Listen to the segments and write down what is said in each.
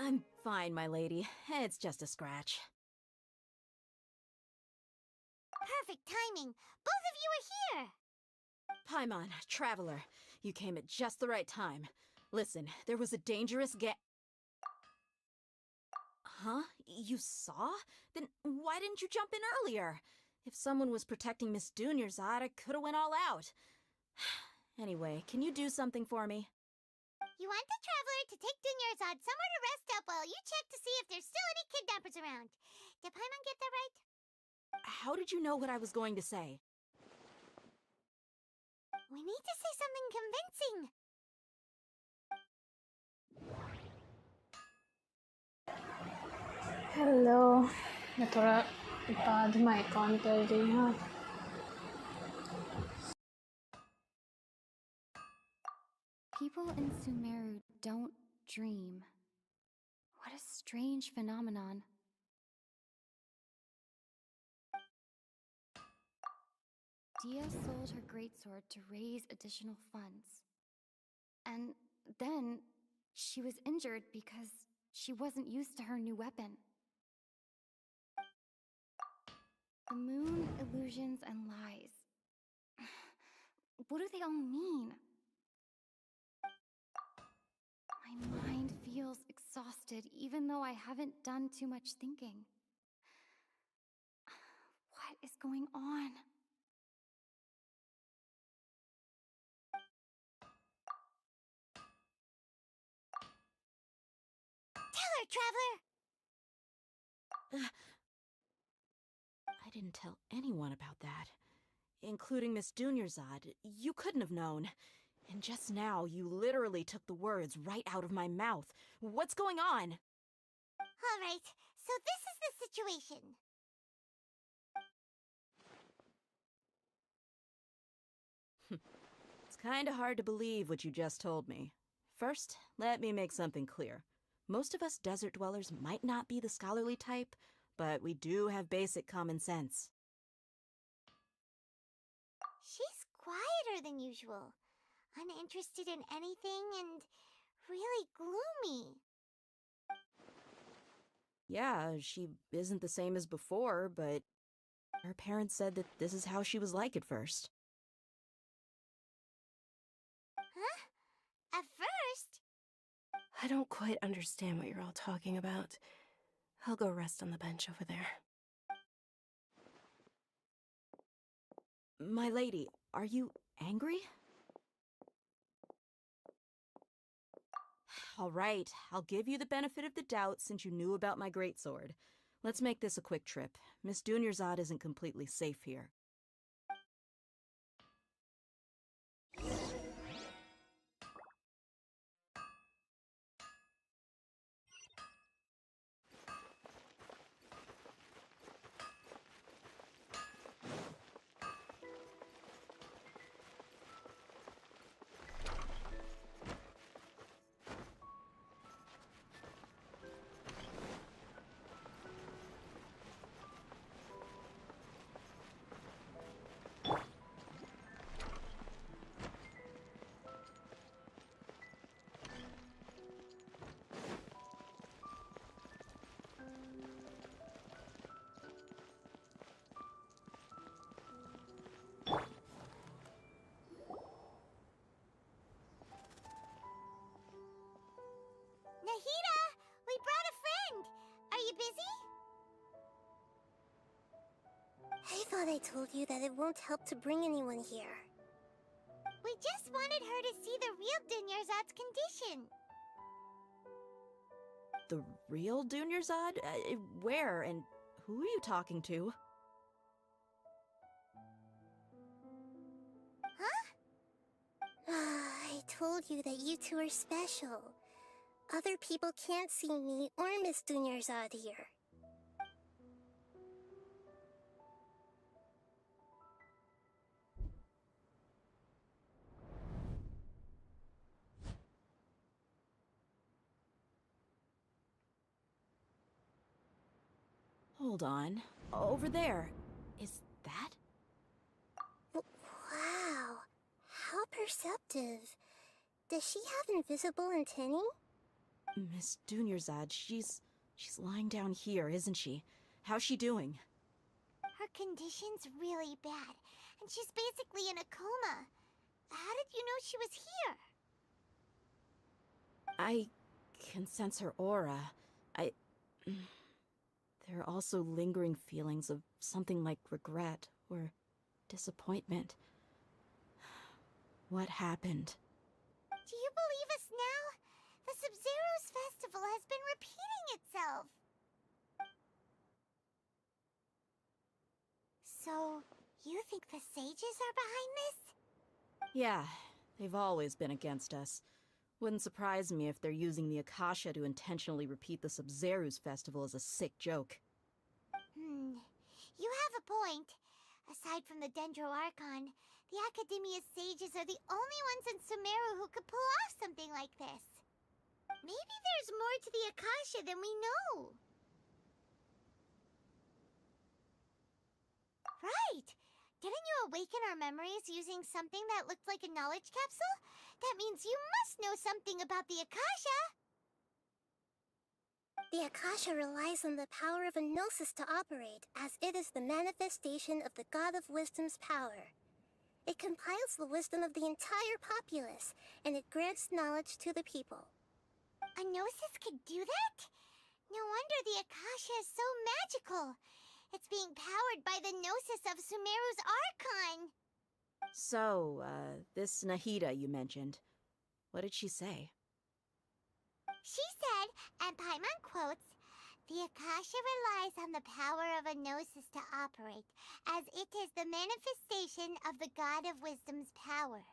I'm fine, my lady. It's just a scratch. Perfect timing. Both of you are here. Paimon, Traveler, you came at just the right time. Listen, there was a dangerous Huh? You saw? Then why didn't you jump in earlier? If someone was protecting Miss Dunyarzad, I could've went all out. Anyway, can you do something for me? You want the Traveler to take Dunyarzad somewhere to rest up while you check to see if there's still any kidnappers around. Did Paimon get that right? How did you know what I was going to say? We need to say something convincing. Hello मैं थोड़ा बाद में mic on कर रही हूँ People in Sumeru don't dream. What a strange phenomenon. Dia sold her greatsword to raise additional funds. And then she was injured because she wasn't used to her new weapon. The moon, illusions, and lies. What do they all mean? My mind feels exhausted, even though I haven't done too much thinking. What is going on? Tell her, Traveler! I didn't tell anyone about that. Including Miss Dunyarzad. You couldn't have known. And just now, you literally took the words right out of my mouth. What's going on? All right, so this is the situation. It's kinda hard to believe what you just told me. First, let me make something clear. Most of us desert dwellers might not be the scholarly type, but we do have basic common sense. She's quieter than usual. Uninterested in anything and really gloomy. Yeah, she isn't the same as before, but her parents said that this is how she was like at first. Huh? At first? I don't quite understand what you're all talking about. I'll go rest on the bench over there. My lady, are you angry? All right, I'll give you the benefit of the doubt since you knew about my greatsword. Let's make this a quick trip. Miss Dunyarzad isn't completely safe here. Nahida! We brought a friend! Are you busy? I thought I told you that it won't help to bring anyone here. We just wanted her to see the real Dunyarzad's condition. The real Dunyarzad? Where and who are you talking to? Huh? I told you that you two are special. Other people can't see me or Miss Dunyarzad here. Hold on. Over there. Is that? Wow, how perceptive. Does she have invisible antennae? Miss Dunyarzad, she's lying down here, isn't she? How's she doing? Her condition's really bad, and she's basically in a coma. How did you know she was here? I can sense her aura. There are also lingering feelings of something like regret or disappointment. What happened? Do you believe us now? The Sub-Zero's festival has been repeating itself. So, you think the sages are behind this? Yeah, they've always been against us. Wouldn't surprise me if they're using the Akasha to intentionally repeat the Sub-Zero's festival as a sick joke. You have a point. Aside from the Dendro Archon, the Academia's sages are the only ones in Sumeru who could pull off something like this. Maybe there's more to the Akasha than we know. Right! Didn't you awaken our memories using something that looked like a knowledge capsule? That means you must know something about the Akasha! The Akasha relies on the power of a gnosis to operate, as it is the manifestation of the God of Wisdom's power. It compiles the wisdom of the entire populace, and it grants knowledge to the people. A gnosis could do that? No wonder the Akasha is so magical. It's being powered by the gnosis of Sumeru's Archon. So, this Nahida you mentioned, what did she say? She said, and Paimon quotes, "The Akasha relies on the power of a gnosis to operate, as it is the manifestation of the God of Wisdom's power.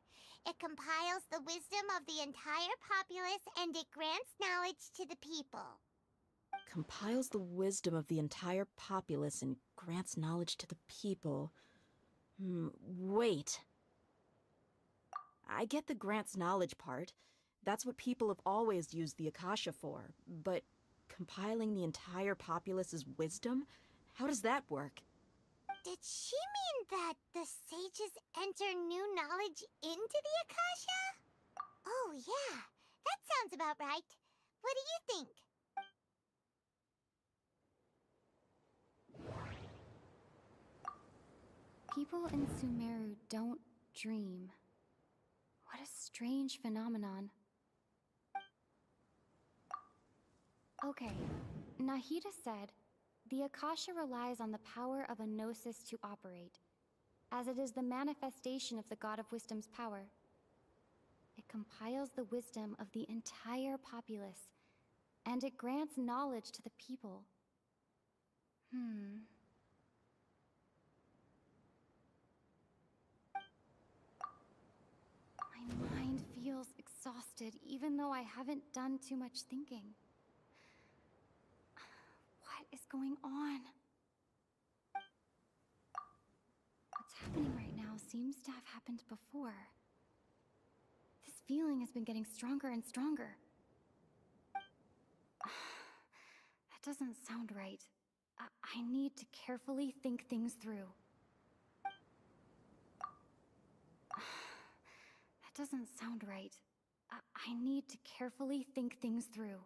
It compiles the wisdom of the entire populace, and it grants knowledge to the people." Compiles the wisdom of the entire populace and grants knowledge to the people. Wait. I get the grants knowledge part. That's what people have always used the Akasha for. But compiling the entire populace's wisdom? How does that work? Did she mean that the sages enter new knowledge into the Akasha? Oh yeah, that sounds about right. What do you think? People in Sumeru don't dream. What a strange phenomenon. Okay, Nahida said, the Akasha relies on the power of a gnosis to operate, as it is the manifestation of the God of Wisdom's power. It compiles the wisdom of the entire populace, and it grants knowledge to the people. My mind feels exhausted, even though I haven't done too much thinking. What is going on? What's happening right now seems to have happened before. This feeling has been getting stronger and stronger. That doesn't sound right. I need to carefully think things through. That doesn't sound right. I need to carefully think things through.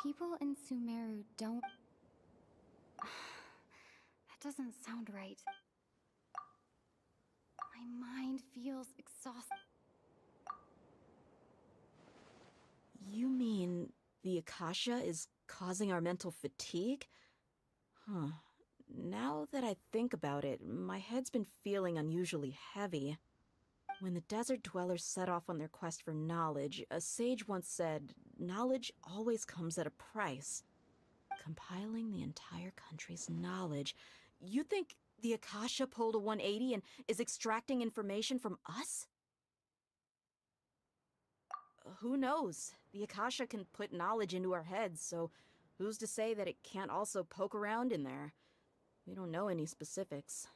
People in Sumeru don't... That doesn't sound right. My mind feels exhausted. You mean the Akasha is causing our mental fatigue? Huh. Now that I think about it, my head's been feeling unusually heavy. When the desert dwellers set off on their quest for knowledge, a sage once said, knowledge always comes at a price. Compiling the entire country's knowledge. You think the Akasha pulled a 180 and is extracting information from us? Who knows? The Akasha can put knowledge into our heads, so who's to say that it can't also poke around in there? We don't know any specifics.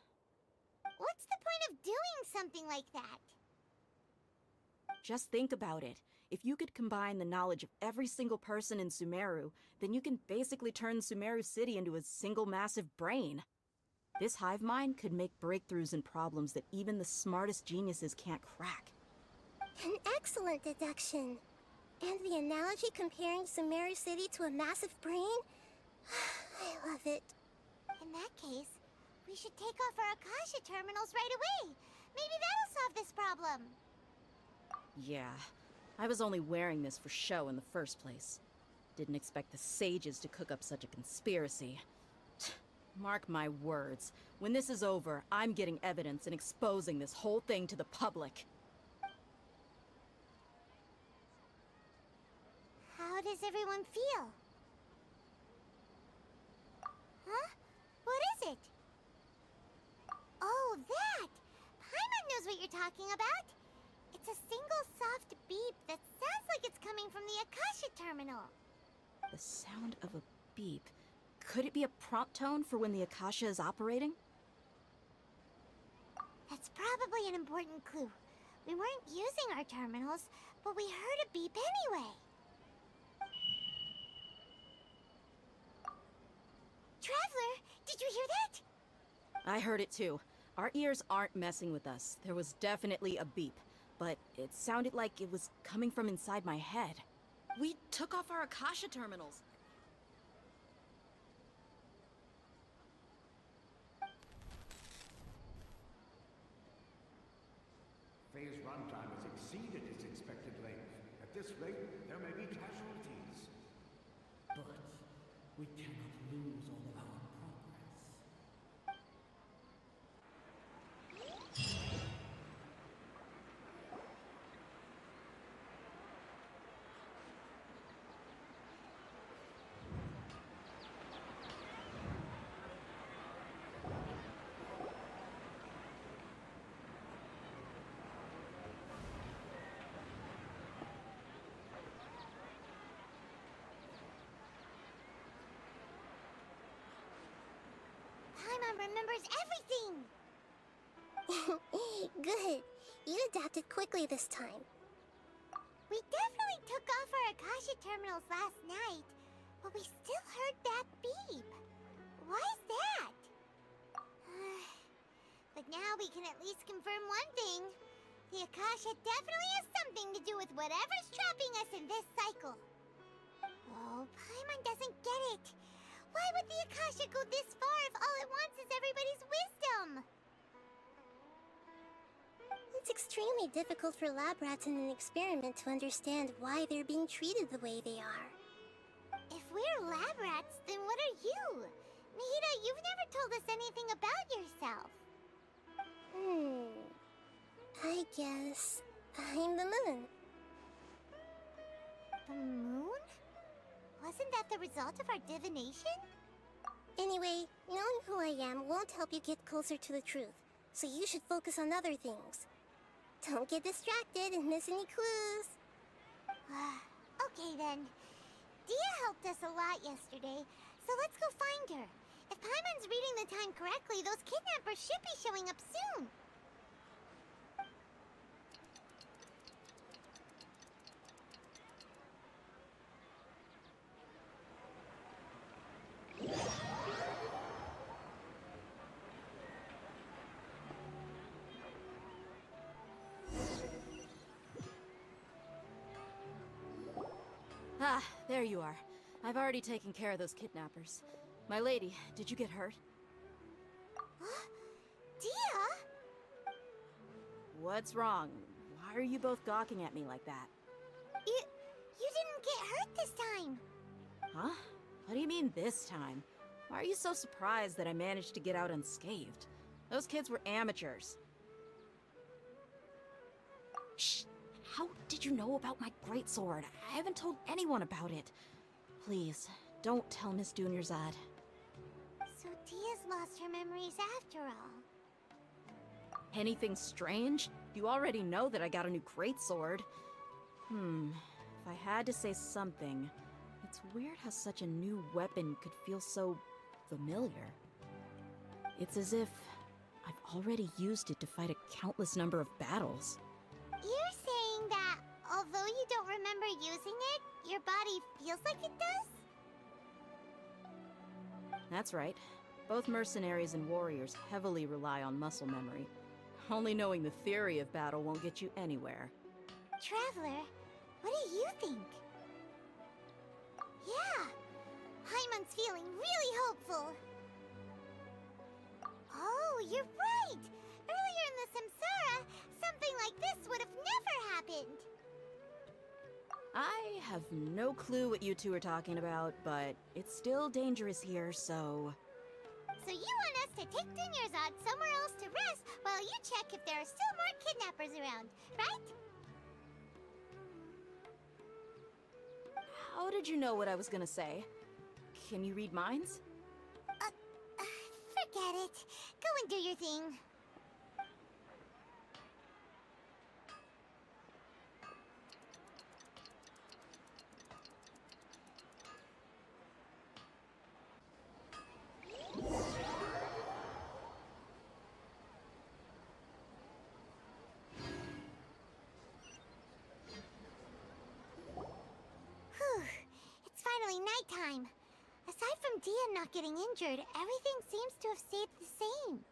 What's the point of doing something like that? Just think about it. If you could combine the knowledge of every single person in Sumeru, then you can basically turn Sumeru City into a single massive brain. This hive mind could make breakthroughs in problems that even the smartest geniuses can't crack. An excellent deduction. And the analogy comparing Sumeru City to a massive brain? I love it. In that case, we should take off our Akasha terminals right away. Maybe that'll solve this problem. Yeah, I was only wearing this for show in the first place. Didn't expect the sages to cook up such a conspiracy. Mark my words, when this is over, I'm getting evidence and exposing this whole thing to the public. How does everyone feel? Huh? What is it? Oh, that! Paimon knows what you're talking about. It's a single soft beep that sounds like it's coming from the Akasha terminal. The sound of a beep. Could it be a prompt tone for when the Akasha is operating? That's probably an important clue. We weren't using our terminals, but we heard a beep anyway. Traveler, did you hear that? I heard it too. Our ears aren't messing with us. There was definitely a beep, but it sounded like it was coming from inside my head. We took off our Akasha terminals. Phase runtime has exceeded its expected length. At this rate, there may be casualties. But we cannot lose all of our progress. Paimon remembers everything! Good. You adapted quickly this time. We definitely took off our Akasha terminals last night, but we still heard that beep. Why is that? But now we can at least confirm one thing. The Akasha definitely has something to do with whatever's trapping us in this cycle. Oh, Paimon doesn't get it. Why would the Akasha go this far if all it wants is everybody's wisdom? It's extremely difficult for lab rats in an experiment to understand why they're being treated the way they are. If we're lab rats, then what are you? Nahida, you've never told us anything about yourself. I guess I'm the moon. The moon? Wasn't that the result of our divination? Anyway, knowing who I am won't help you get closer to the truth, so you should focus on other things. Don't get distracted and miss any clues. Okay then. Dia helped us a lot yesterday, so let's go find her. If Paimon's reading the time correctly, those kidnappers should be showing up soon. Ah, there you are. I've already taken care of those kidnappers. My lady, did you get hurt? Dia? What's wrong? Why are you both gawking at me like that? You didn't get hurt this time. Huh? What do you mean this time? Why are you so surprised that I managed to get out unscathed? Those kids were amateurs. Shh! How did you know about my greatsword? I haven't told anyone about it. Please, don't tell Miss Dunyarzad. So Dia's lost her memories after all. Anything strange? You already know that I got a new greatsword. If I had to say something, it's weird how such a new weapon could feel so familiar. It's as if I've already used it to fight a countless number of battles. You're saying that although you don't remember using it, your body feels like it does? That's right. Both mercenaries and warriors heavily rely on muscle memory. Only knowing the theory of battle won't get you anywhere. Traveler, what do you think? Yeah, Paimon's feeling really hopeful. Oh, you're right! Earlier in the Samsara, something like this would have never happened. I have no clue what you two are talking about, but it's still dangerous here, so... So you want us to take Dunyarzad somewhere else to rest while you check if there are still more kidnappers around, right? How did you know what I was gonna say? Can you read minds? Forget it. Go and do your thing. Whew. It's finally nighttime. Aside from Dia not getting injured, everything seems to have stayed the same.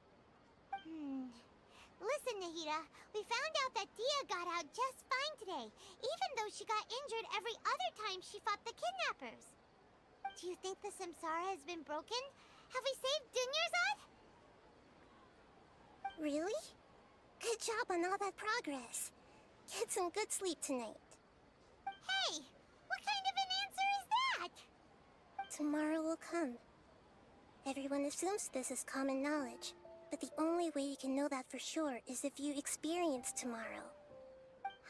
Listen, Nahida, we found out that Dia got out just fine today, even though she got injured every other time she fought the kidnappers. Do you think the Samsara has been broken? Have we saved Dunyarzad? Really? Good job on all that progress. Get some good sleep tonight. Hey, what kind of an answer is that? Tomorrow will come. Everyone assumes this is common knowledge, but the only way you can know that for sure is if you experience tomorrow.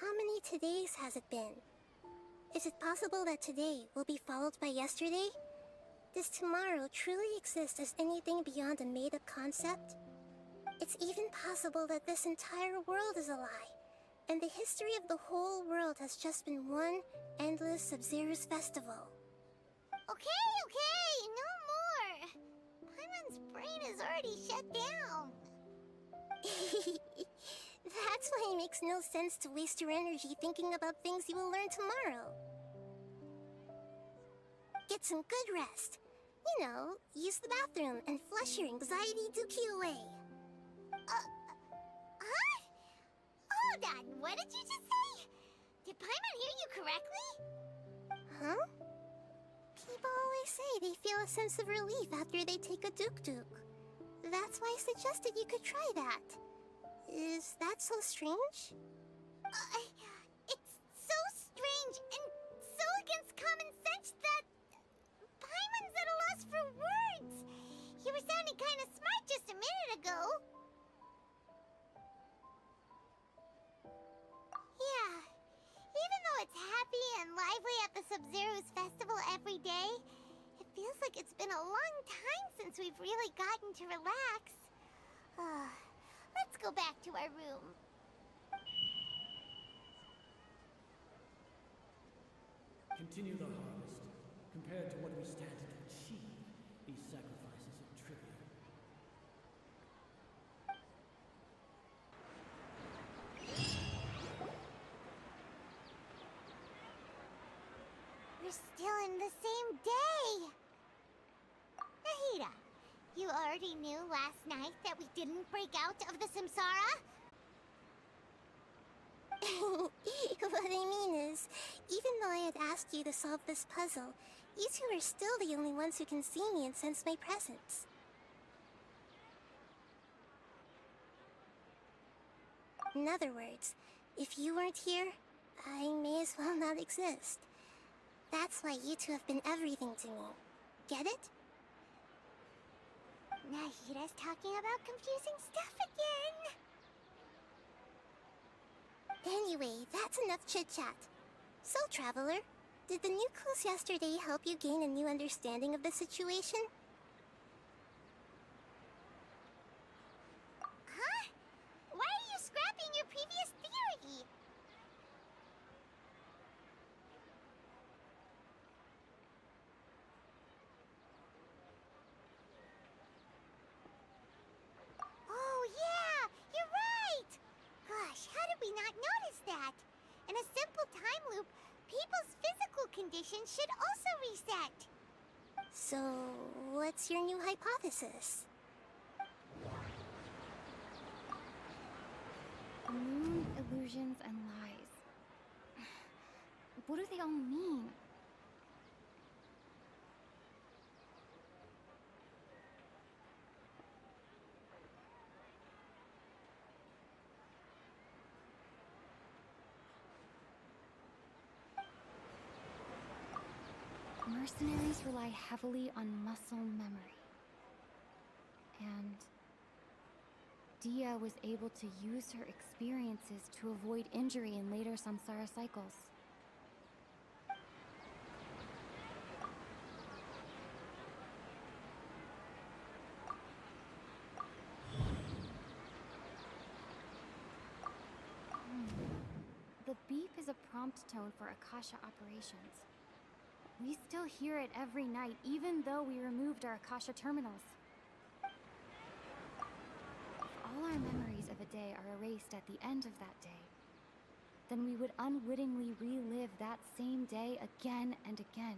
How many todays has it been? Is it possible that today will be followed by yesterday? Does tomorrow truly exist as anything beyond a made-up concept? It's even possible that this entire world is a lie, and the history of the whole world has just been one endless Sub-Zero's festival. Okay, no more. Paimon's brain is already shut down. That's why it makes no sense to waste your energy thinking about things you will learn tomorrow. Get some good rest. You know, use the bathroom and flush your anxiety dookie away. Huh? Hold on, what did you just say? Did Paimon hear you correctly? Huh? People always say they feel a sense of relief after they take a duk-duk. That's why I suggested you could try that. Is that so strange? It's so strange and so against common sense that Paimon's at a loss for words. You were sounding kind of smart just a minute ago. Yeah, even though it's happy and lively at the Sub-Zero's festival every day, it feels like it's been a long time since we've really gotten to relax. Let's go back to our room. Continue the harvest. Compared to what we stand to achieve, these sacrifices are trivial. We're still in the same day! Nahida, you already knew last night that we didn't break out of the Samsara? What I mean is, even though I had asked you to solve this puzzle, you two are still the only ones who can see me and sense my presence. In other words, if you weren't here, I may as well not exist. That's why you two have been everything to me. Get it? Nahida's talking about confusing stuff again. Anyway, that's enough chit-chat. So, Traveler, did the new clues yesterday help you gain a new understanding of the situation? Huh? Why are you scrapping your previous theory? Oh yeah, you're right! Gosh, how did we not notice that? In a simple time loop, people's physical conditions should also reset. So, what's your new hypothesis? The moon, illusions, and lies. What do they all mean? Mercenaries rely heavily on muscle memory. And Dia was able to use her experiences to avoid injury in later samsara cycles. The beep is a prompt tone for Akasha operations. We still hear it every night, even though we removed our Akasha terminals. If all our memories of a day are erased at the end of that day, then we would unwittingly relive that same day again and again.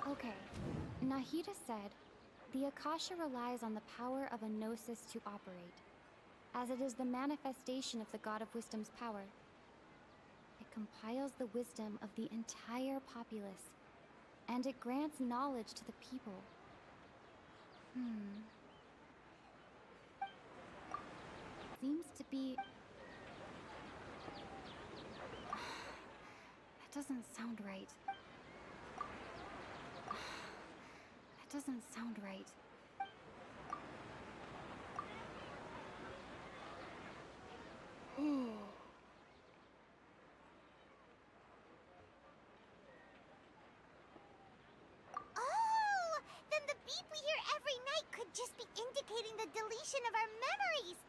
Okay, Nahida said, the Akasha relies on the power of a gnosis to operate, as it is the manifestation of the God of Wisdom's power. It compiles the wisdom of the entire populace, and it grants knowledge to the people. Seems to be... That doesn't sound right. That doesn't sound right. Oh! Then the beep we hear every night could just be indicating the deletion of our memories.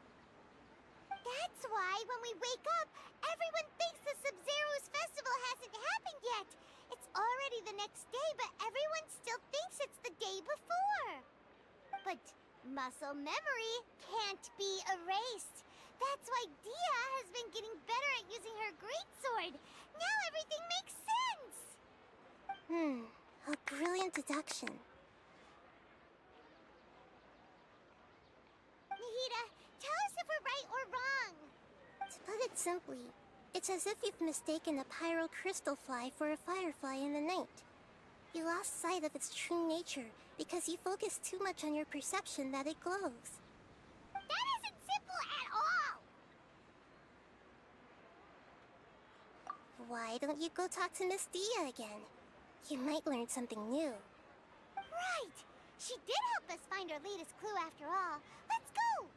That's why when we wake up, everyone thinks the Sub-Zero's festival hasn't happened yet. It's already the next day, but everyone still thinks it's the day before. But muscle memory can't be erased. That's why Dia has been getting better at using her greatsword. Now everything makes sense. A brilliant deduction. Nahida, tell us if we're right or wrong. To put it simply, it's as if you've mistaken a pyro crystal fly for a firefly in the night. You lost sight of its true nature because you focused too much on your perception that it glows. That isn't simple at all. Why don't you go talk to Miss Dia again? You might learn something new. Right. She did help us find our latest clue after all. Let's go.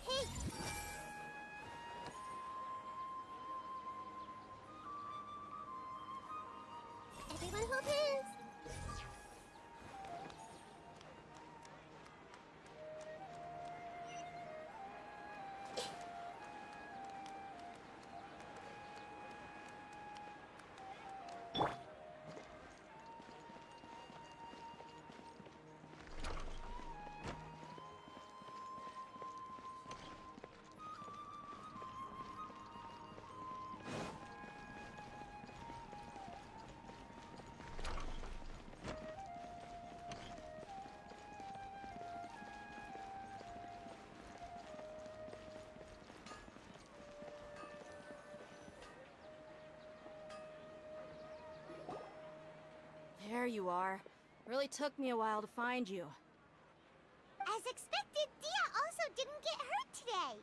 Hey. Everyone hold hands. There you are. Really took me a while to find you. As expected, Dia also didn't get hurt today.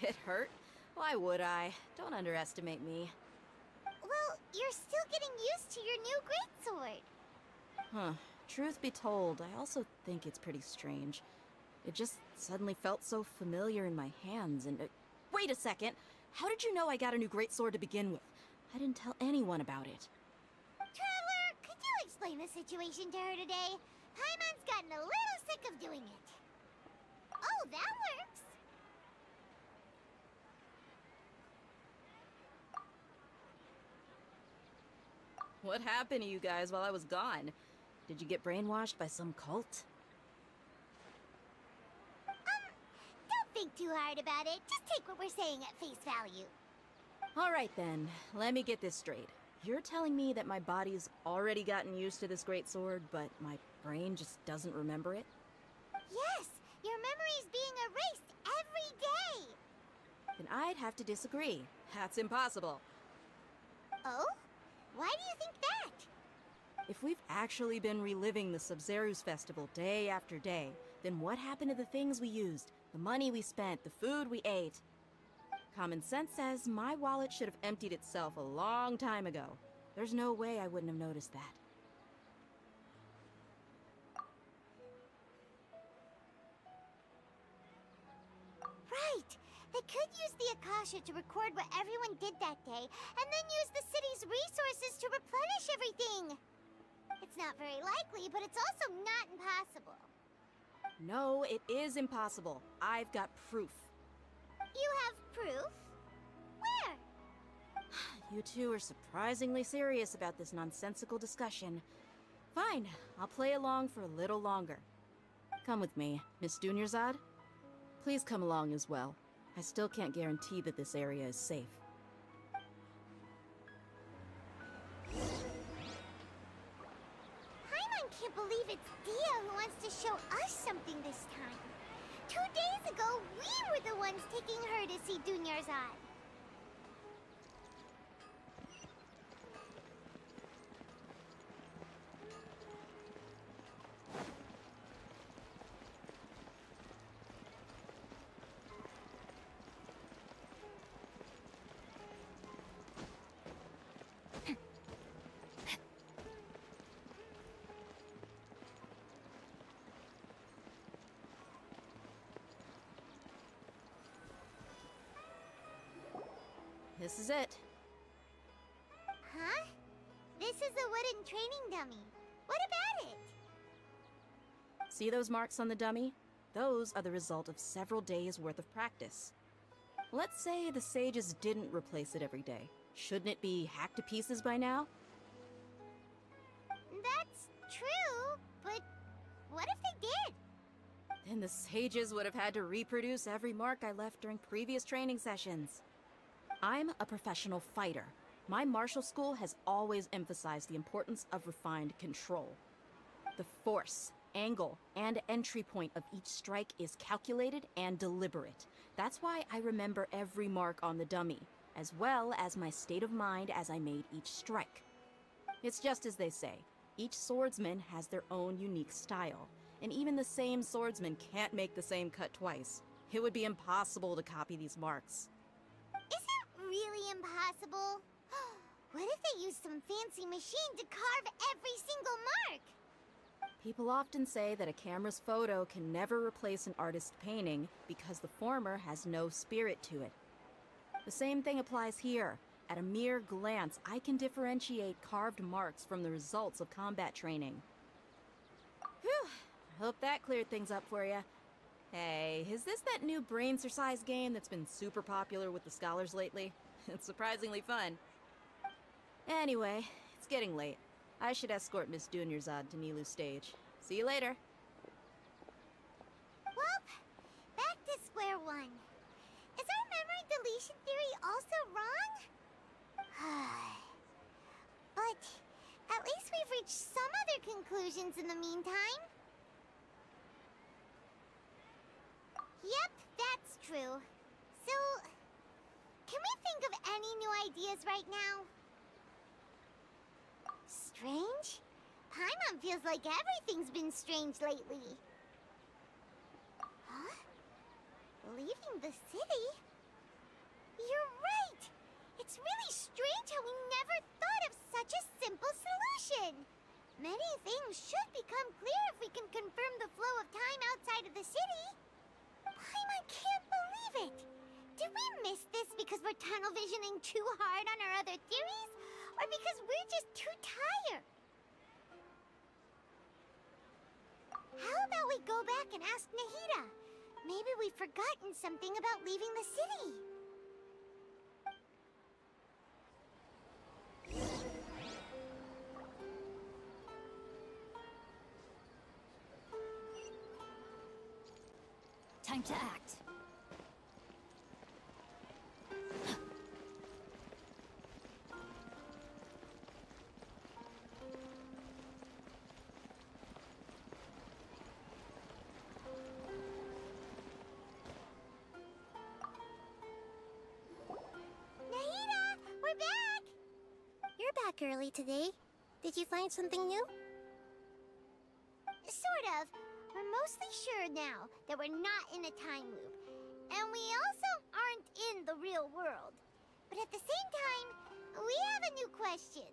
Get hurt? Why would I? Don't underestimate me. Well, you're still getting used to your new greatsword. Huh. Truth be told, I also think it's pretty strange. It just suddenly felt so familiar in my hands and... wait a second! How did you know I got a new greatsword to begin with? I didn't tell anyone about it. Traveler, could you explain the situation to her today? Paimon's gotten a little sick of doing it. Oh, that works. What happened to you guys while I was gone? Did you get brainwashed by some cult? Don't think too hard about it. Just take what we're saying at face value. Alright then, let me get this straight. You're telling me that my body's already gotten used to this great sword, but my brain just doesn't remember it? Yes, your memory's being erased every day! Then I'd have to disagree. That's impossible. Oh? Why do you think that? If we've actually been reliving the Sub-Zeru's festival day after day, then what happened to the things we used, the money we spent, the food we ate? Common sense says my wallet should have emptied itself a long time ago. There's no way I wouldn't have noticed that. Right! They could use the Akasha to record what everyone did that day, and then use the city's resources to replenish everything! It's not very likely, but it's also not impossible. No, it is impossible. I've got proof. You have proof? Where? You two are surprisingly serious about this nonsensical discussion. Fine, I'll play along for a little longer. Come with me, Miss Dunyarzad. Please come along as well. I still can't guarantee that this area is safe. Paimon can't believe it's Dia who wants to show us something this time. 2 days ago, we were the ones taking her to see Dunyarzad. This is it. Huh? This is a wooden training dummy. What about it? See those marks on the dummy? Those are the result of several days' worth of practice. Let's say the sages didn't replace it every day. Shouldn't it be hacked to pieces by now? That's true, but what if they did? Then the sages would have had to reproduce every mark I left during previous training sessions. I'm a professional fighter. My martial school has always emphasized the importance of refined control. The force, angle, and entry point of each strike is calculated and deliberate. That's why I remember every mark on the dummy, as well as my state of mind as I made each strike. It's just as they say, each swordsman has their own unique style, and even the same swordsman can't make the same cut twice. It would be impossible to copy these marks. Is it really impossible? What if they used some fancy machine to carve every single mark? People often say that a camera's photo can never replace an artist's painting because the former has no spirit to it. The same thing applies here. At a mere glance, I can differentiate carved marks from the results of combat training. Whew, I hope that cleared things up for you. Hey, is this that new brain exercise game that's been super popular with the scholars lately? It's surprisingly fun. Anyway, it's getting late. I should escort Miss Dunyarzad to Nilu's stage. See you later. Well, back to square one. Is our memory deletion theory also wrong? But at least we've reached some other conclusions in the meantime. Yep, that's true. So, can we think of any new ideas right now? Strange? Paimon feels like everything's been strange lately. Huh? Leaving the city? You're right! It's really strange how we never thought of such a simple solution! Many things should become clear if we can confirm the flow of time outside of the city. Paimon can't believe it! Did we miss this because we're tunnel visioning too hard on our other theories? Or because we're just too tired? How about we go back and ask Nahida? Maybe we've forgotten something about leaving the city. Time to act. you're back early today. Did you find something new? Sort of. We're mostly sure now that we're not in a time loop. And we also aren't in the real world. But at the same time, we have a new question.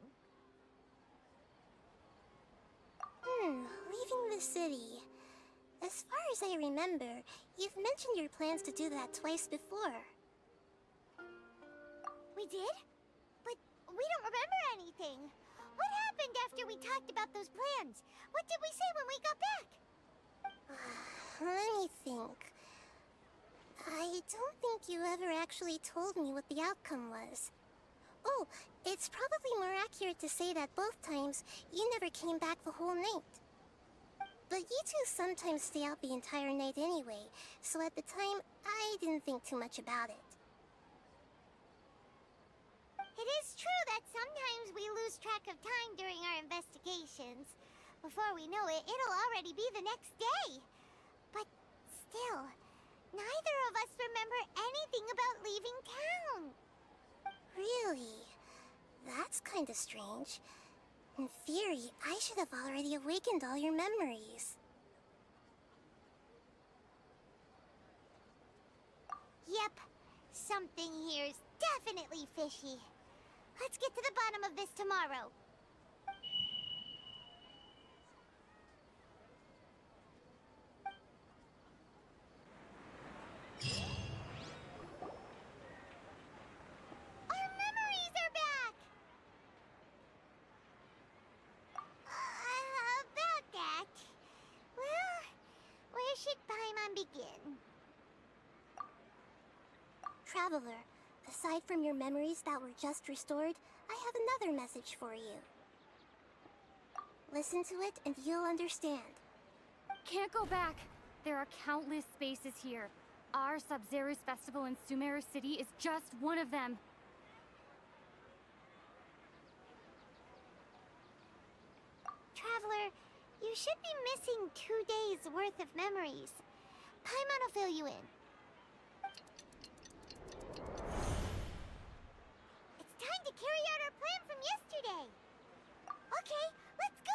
Leaving the city. As far as I remember, you've mentioned your plans to do that twice before. We did? But we don't remember anything. What happened after we talked about those plans? What did we say when we got back? Let me think. I don't think you ever actually told me what the outcome was. Oh, it's probably more accurate to say that both times you never came back the whole night. But you two sometimes stay out the entire night anyway, so at the time, I didn't think too much about it. It is true that sometimes we lose track of time during our investigations. Before we know it, it'll already be the next day. But still, neither of us remember anything about leaving town. Really? That's kinda strange. In theory, I should have already awakened all your memories. Yep, something here's definitely fishy. Let's get to the bottom of this tomorrow. Our memories are back! About that... Well, where should Paimon begin? Traveler, aside from your memories that were just restored, I have another message for you. Listen to it and you'll understand. Can't go back. There are countless spaces here. Our Sub-Zero's festival in Sumeru City is just one of them. Traveler, you should be missing 2 days' worth of memories. Paimon will fill you in. It's time to carry out our plan from yesterday. Okay, let's go!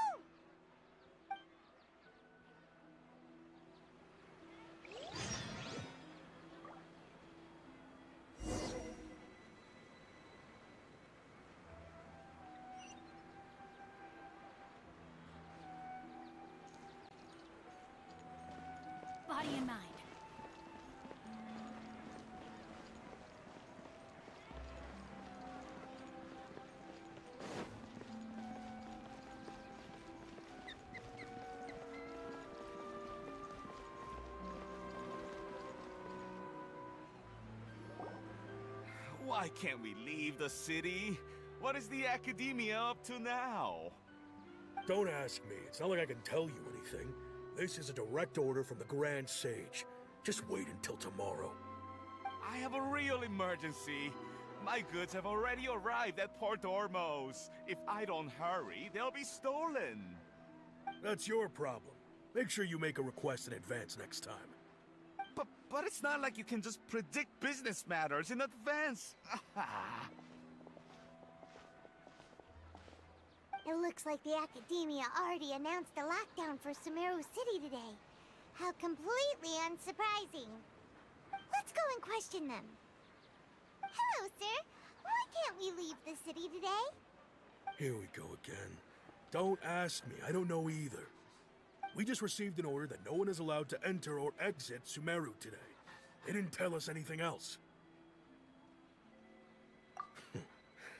Body and mind. Why can't we leave the city? What is the academia up to now? Don't ask me. It's not like I can tell you anything. This is a direct order from the Grand Sage. Just wait until tomorrow. I have a real emergency. My goods have already arrived at Port Ormos. If I don't hurry, they'll be stolen. That's your problem. Make sure you make a request in advance next time. But it's not like you can just predict business matters in advance. It looks like the Academia already announced a lockdown for Sumeru City today. How completely unsurprising. Let's go and question them. Hello, sir. Why can't we leave the city today? Here we go again. Don't ask me. I don't know either. We just received an order that no one is allowed to enter or exit Sumeru today. They didn't tell us anything else.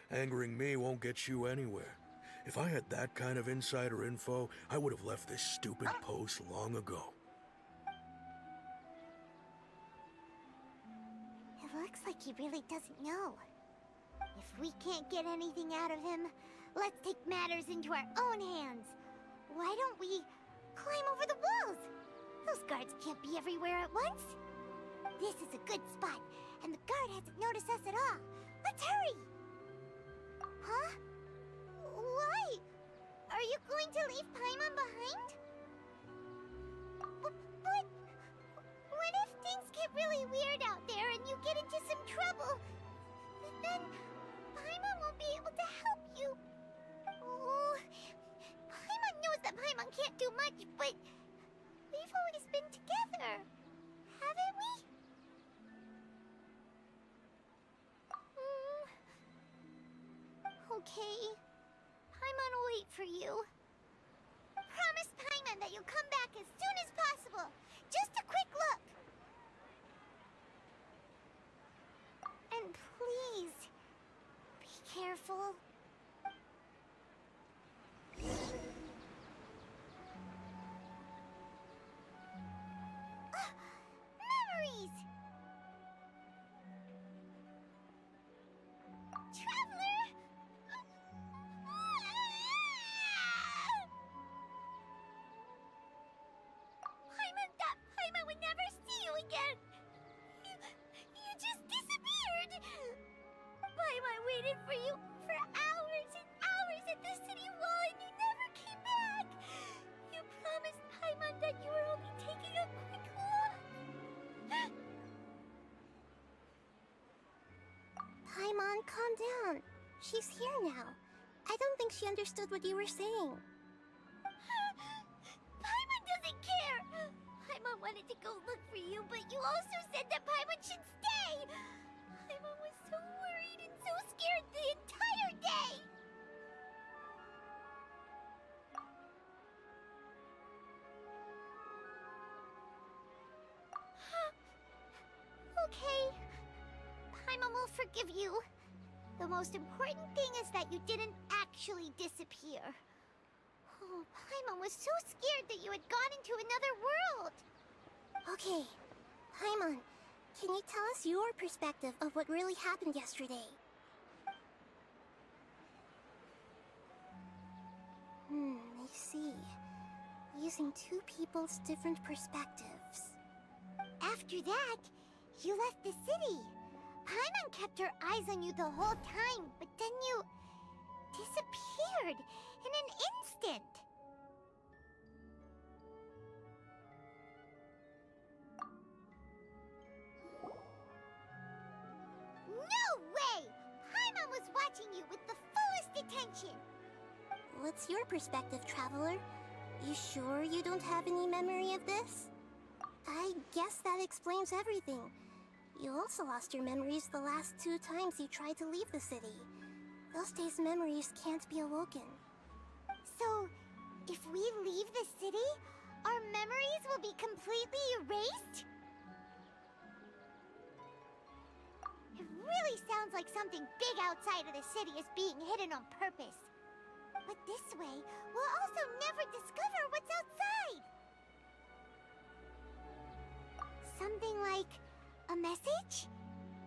Angering me won't get you anywhere. If I had that kind of insider info, I would have left this stupid post long ago. It looks like he really doesn't know. If we can't get anything out of him, let's take matters into our own hands. Why don't we climb over the walls? Those guards can't be everywhere at once. This is a good spot, and the guard hasn't noticed us at all. Let's hurry! Huh? Why? Are you going to leave Paimon behind? But what if things get really weird out there and you get into some trouble? Then Paimon won't be able to help you. okay. Paimon will wait for you. Promise Paimon that you'll come back as soon as possible. Just a quick look. And please, be careful. Memories! Traveler! Paimon thought Paimon would never see you again. You just disappeared. Paimon waited for you for hours and hours at the city wall and you never came back. You promised Paimon that you were only taking a quick look. Paimon, calm down. She's here now. I don't think she understood what you were saying. Paimon doesn't care. Paimon wanted to go look for you, but you also said that Paimon should stay. Paimon was so worried and so scared the entire day. Okay. Paimon will forgive you. The most important thing is that you didn't actually disappear. Oh, Paimon was so scared that you had gone into another world. Okay, Paimon, can you tell us your perspective of what really happened yesterday? I see. Using two people's different perspectives. After that, you left the city. Paimon kept her eyes on you the whole time, but then you disappeared in an instant. No way! Paimon was watching you with the fullest attention. What's your perspective, Traveler? You sure you don't have any memory of this? I guess that explains everything. You also lost your memories the last 2 times you tried to leave the city. Those days' memories can't be awoken. So, if we leave the city, our memories will be completely erased? It really sounds like something big outside of the city is being hidden on purpose. But this way, we'll also never discover what's outside. Something like a message?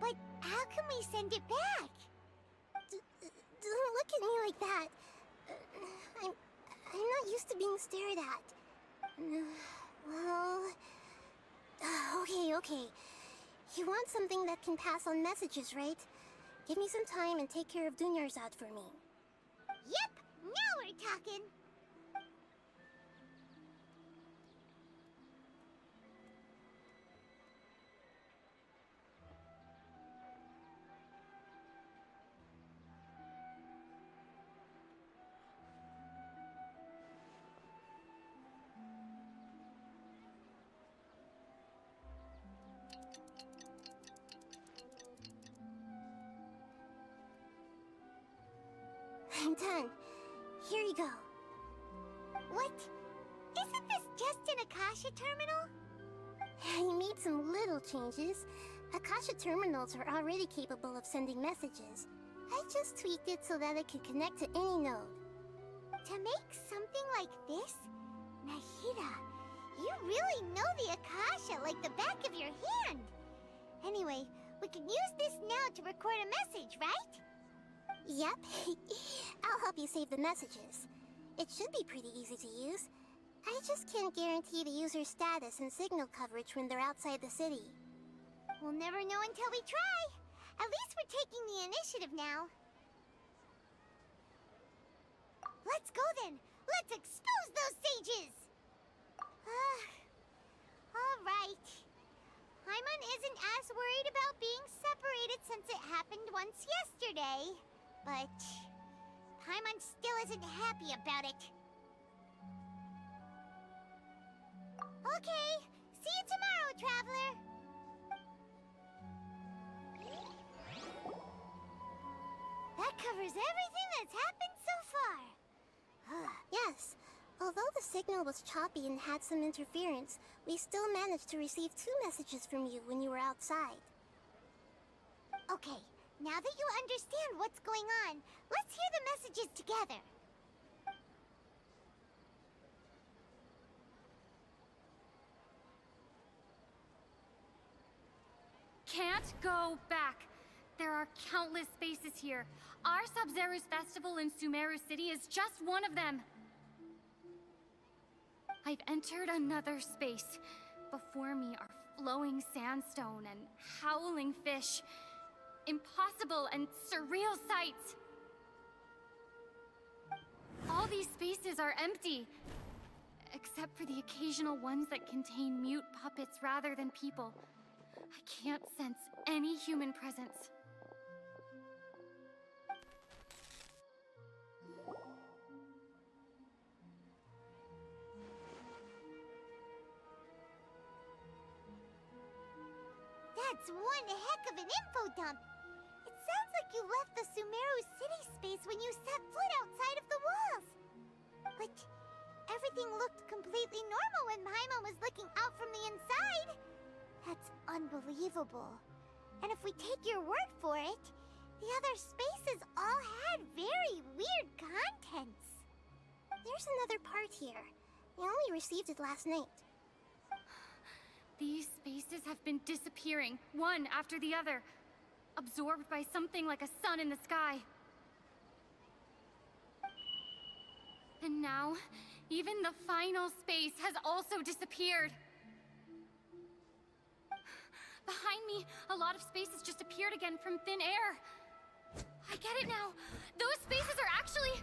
But how can we send it back? Don't look at me like that. I'm not used to being stared at. Well... Okay. You want something that can pass on messages, right? Give me some time and take care of Dunyarzad for me. Yep, now we're talking. I'm done. Here you go. What? Isn't this just an Akasha terminal? I made some little changes. Akasha terminals are already capable of sending messages. I just tweaked it so that it could connect to any node. To make something like this? Nahida, you really know the Akasha like the back of your hand. Anyway, we can use this now to record a message, right? Yep. I'll help you save the messages. It should be pretty easy to use. I just can't guarantee the user's status and signal coverage when they're outside the city. We'll never know until we try. At least we're taking the initiative now. Let's go then. Let's expose those sages. All right. Paimon isn't as worried about being separated since it happened once yesterday. But Paimon still isn't happy about it. Okay, see you tomorrow, Traveler. Back covers everything that's happened so far. Yes. Although the signal was choppy and had some interference, we still managed to receive 2 messages from you when you were outside. Okay, now that you understand what's going on, let's hear the messages together. Can't go back. There are countless spaces here. Our Sub-Zero's festival in Sumeru City is just one of them. I've entered another space. Before me are flowing sandstone and howling fish. Impossible and surreal sights. All these spaces are empty, except for the occasional ones that contain mute puppets rather than people. I can't sense any human presence. That's one heck of an info dump. It sounds like you left the Sumeru City space when you set foot outside of the walls. But everything looked completely normal when Paimon was looking out from the inside. That's unbelievable. And if we take your word for it, the other spaces all had very weird contents. There's another part here. We only received it last night. These spaces have been disappearing, one after the other, absorbed by something like a sun in the sky. And now, even the final space has also disappeared. Behind me, a lot of spaces just appeared again from thin air. I get it now. Those spaces are actually...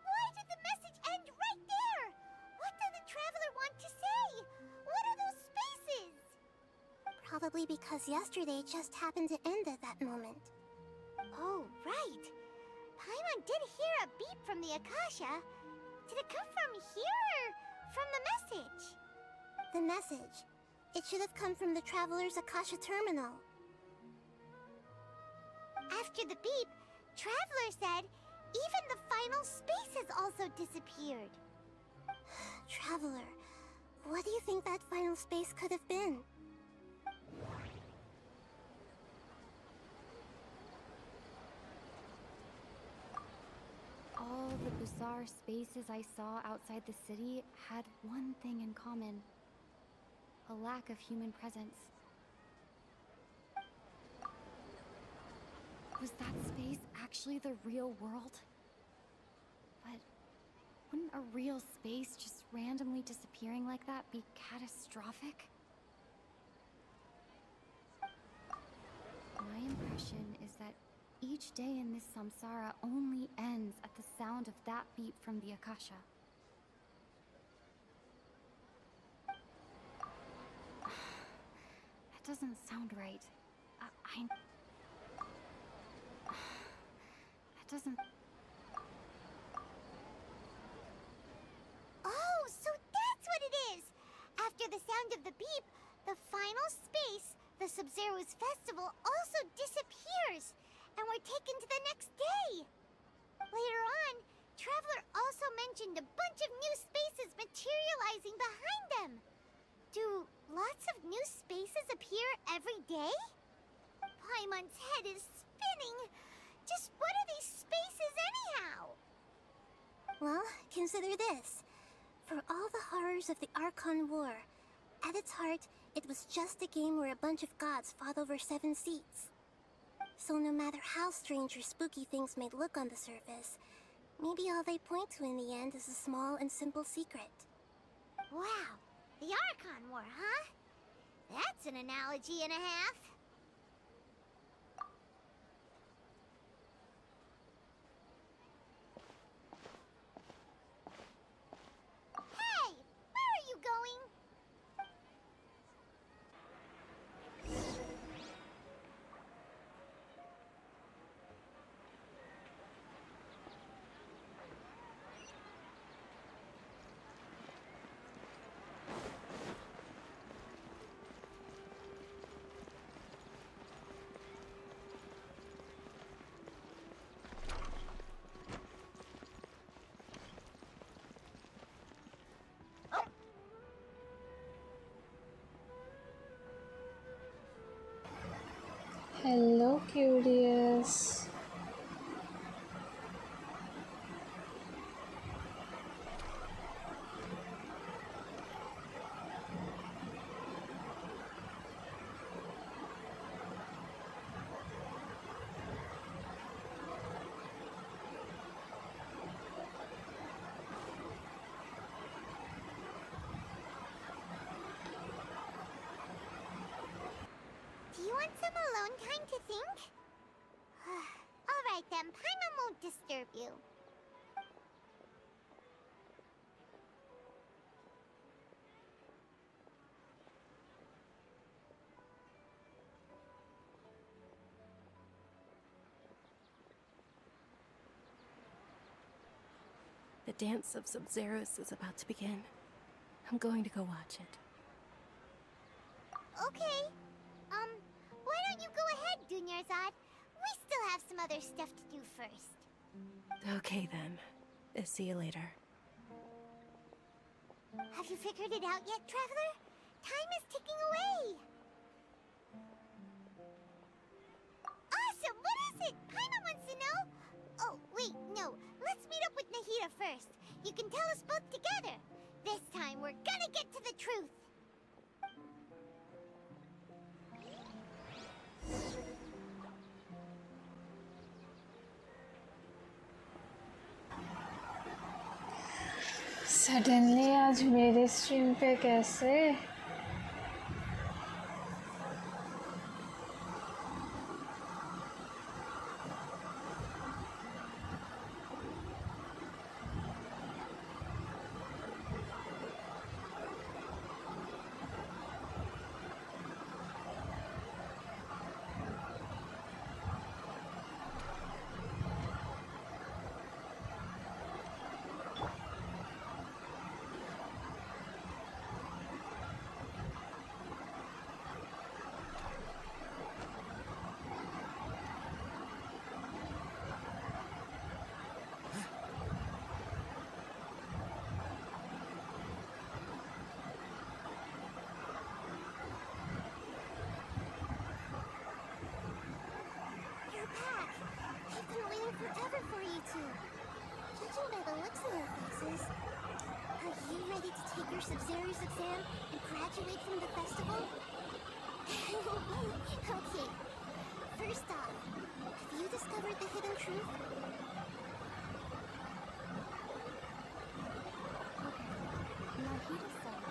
Why did the message end right there? What did the traveler want to say? What are those spaces? Probably because yesterday just happened to end at that moment. Oh, right. Paimon did hear a beep from the Akasha. Did it come from here or from the message? The message. It should have come from the Traveler's Akasha terminal. After the beep, Traveler said even the final space has also disappeared. Traveler, what do you think that final space could have been? All the bizarre spaces I saw outside the city had one thing in common. A lack of human presence. Was that space actually the real world? But wouldn't a real space just randomly disappearing like that be catastrophic? My impression is that each day in this samsara only ends at the sound of that beep from the Akasha. That doesn't sound right. That doesn't... Oh, so that's what it is! After the sound of the beep, the final space, the Sub-Zero's festival, also disappears, and we're taken to the next day. Later on, Traveler also mentioned a bunch of new spaces materializing behind them. Do lots of new spaces appear every day? Paimon's head is spinning. Just what are these spaces anyhow? Well, consider this. For all the horrors of the Archon War, at its heart, it was just a game where a bunch of gods fought over 7 seats. So no matter how strange or spooky things may look on the surface, maybe all they point to in the end is a small and simple secret. Wow, the Archon War, huh? That's an analogy and a half. Hey, where are you going? Hello, Curious. Do you want some alone time to think? Alright then, Paimon won't disturb you. The dance of Sub-Zeros is about to begin. I'm going to go watch it. Okay. Why don't you go ahead, Dunyarzad? We still have some other stuff to do first. Okay then. See you later. Have you figured it out yet, Traveler? Time is ticking away! Awesome! What is it? Paimon wants to know! Oh, wait, no. Let's meet up with Nahida first. You can tell us both together. This time, we're gonna get to the truth! Suddenly आज मेरे stream पे कैसे? Forever for you two. Judging by the looks on your faces, are you ready to take your Sub-Zero's exam and graduate from the festival? Okay. First off, have you discovered the hidden truth? Okay. Nahida said,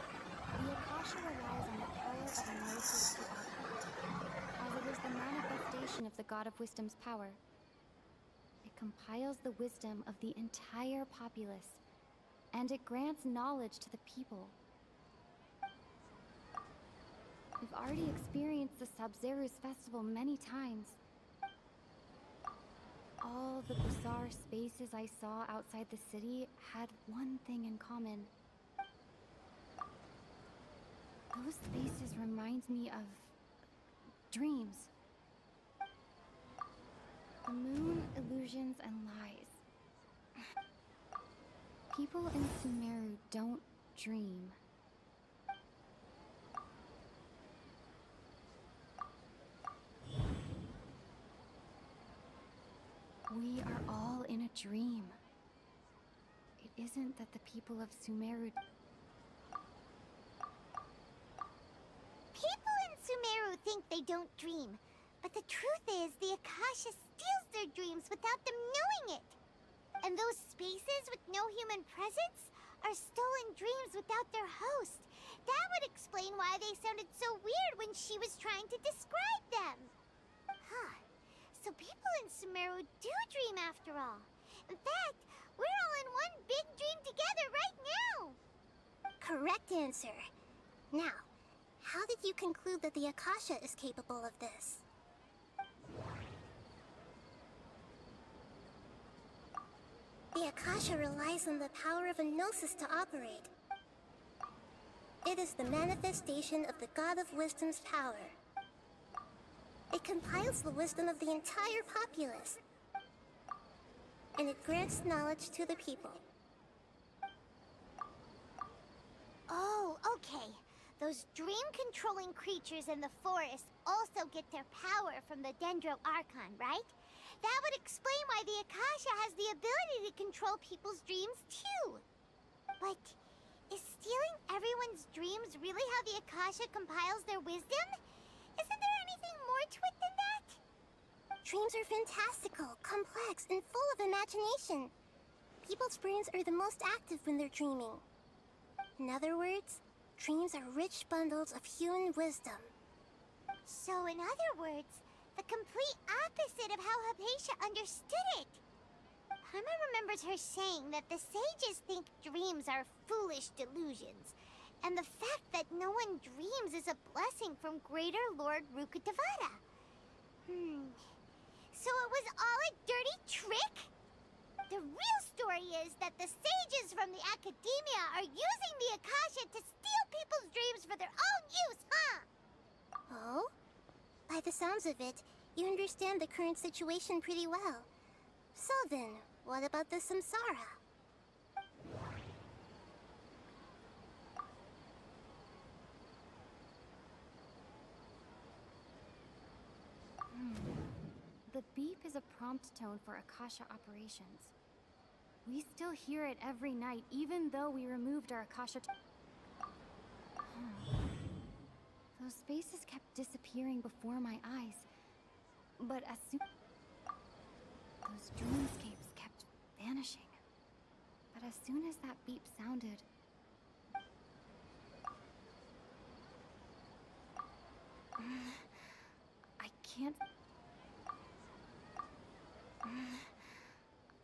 the Akasha relies on the power of a gnosis to operate, as it is the manifestation of the God of Wisdom's power. It compiles the wisdom of the entire populace, and it grants knowledge to the people. We've already experienced the Sub-Zero's festival many times. All the bizarre spaces I saw outside the city had one thing in common. Those spaces remind me of dreams. The moon, illusions, and lies. People in Sumeru don't dream. We are all in a dream. It isn't that the people of Sumeru... People in Sumeru think they don't dream, but the truth is the Akasha steals their dreams without them knowing it. And those spaces with no human presence are stolen dreams without their host. That would explain why they sounded so weird when she was trying to describe them. Huh. So people in Sumeru do dream after all. In fact, we're all in one big dream together right now. Correct answer. Now, how did you conclude that the Akasha is capable of this? The Akasha relies on the power of a gnosis to operate. It is the manifestation of the God of Wisdom's power. It compiles the wisdom of the entire populace, and it grants knowledge to the people. Oh, okay. Those those dream-controlling creatures in the forest also get their power from the Dendro Archon, right? That would explain why the Akasha has the ability to control people's dreams, too. But is stealing everyone's dreams really how the Akasha compiles their wisdom? Isn't there anything more to it than that? Dreams are fantastical, complex, and full of imagination. People's brains are the most active when they're dreaming. In other words, dreams are rich bundles of human wisdom. So in other words, the complete opposite of how Hypatia understood it. Paimon remembers her saying that the sages think dreams are foolish delusions, and the fact that no one dreams is a blessing from Greater Lord Rukkhadevata. So it was all a dirty trick? The real story is that the sages from the Academia are using the Akasha to steal people's dreams for their own use, huh? Oh? By the sounds of it, you understand the current situation pretty well. So then, what about the Samsara? The beep is a prompt tone for Akasha operations. We still hear it every night, even though we removed our Akasha. Those spaces kept disappearing before my eyes. But as soon... Those dreamscapes kept vanishing. But as soon as that beep sounded... I can't...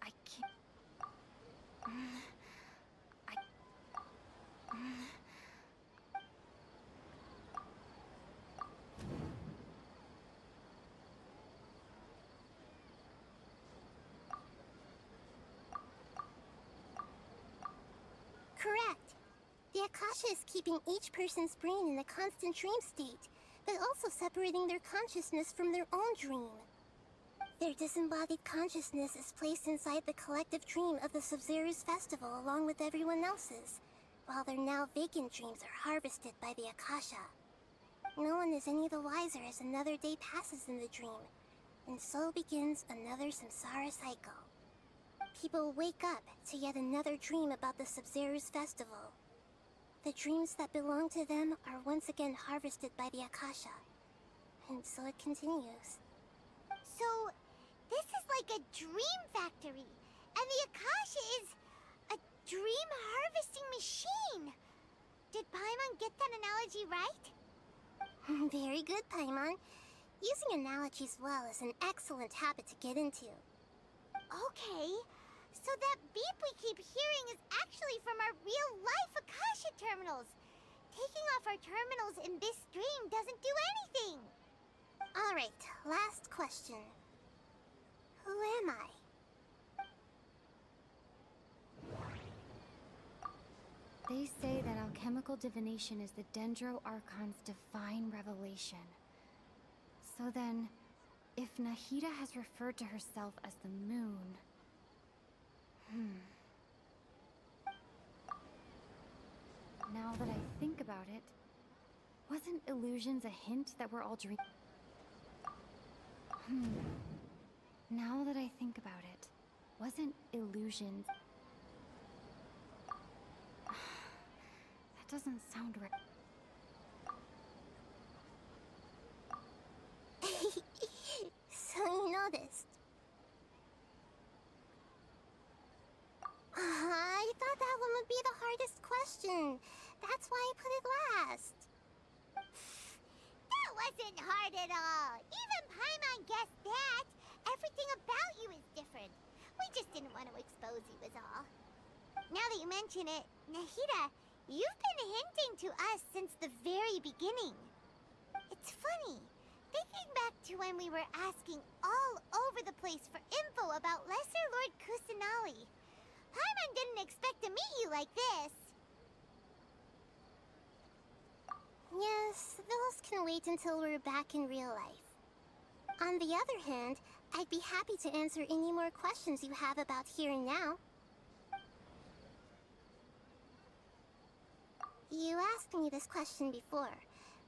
I can't... Correct. The Akasha is keeping each person's brain in a constant dream state, but also separating their consciousness from their own dream. Their disembodied consciousness is placed inside the collective dream of the Sub-Zero's festival along with everyone else's, while their now vacant dreams are harvested by the Akasha. No one is any the wiser as another day passes in the dream, and so begins another samsara cycle. People wake up to yet another dream about the Sub-Zero's festival. The dreams that belong to them are once again harvested by the Akasha, and so it continues. So, this is like a dream factory, and the Akasha is a dream harvesting machine. Did Paimon get that analogy right? Very good, Paimon. Using analogies well is an excellent habit to get into. Okay, so that beep we keep hearing is actually from our real-life Akasha terminals. Taking off our terminals in this dream doesn't do anything. Alright, last question. Who am I? They say that alchemical divination is the Dendro Archon's divine revelation. So then, if Nahida has referred to herself as the moon... Now that I think about it, wasn't illusions a hint that we're all dreaming? Now that I think about it, wasn't illusions... That doesn't sound right. So you noticed. I thought that one would be the hardest question. That's why I put it last. That wasn't hard at all. Even Paimon guessed that. Everything about you is different. We just didn't want to expose you is all. Now that you mention it, Nahida, you've been hinting to us since the very beginning. It's funny. Thinking back to when we were asking all over the place for info about Lesser Lord Kusanali, Paimon didn't expect to meet you like this. Yes, those can wait until we're back in real life. On the other hand, I'd be happy to answer any more questions you have about here and now. You asked me this question before.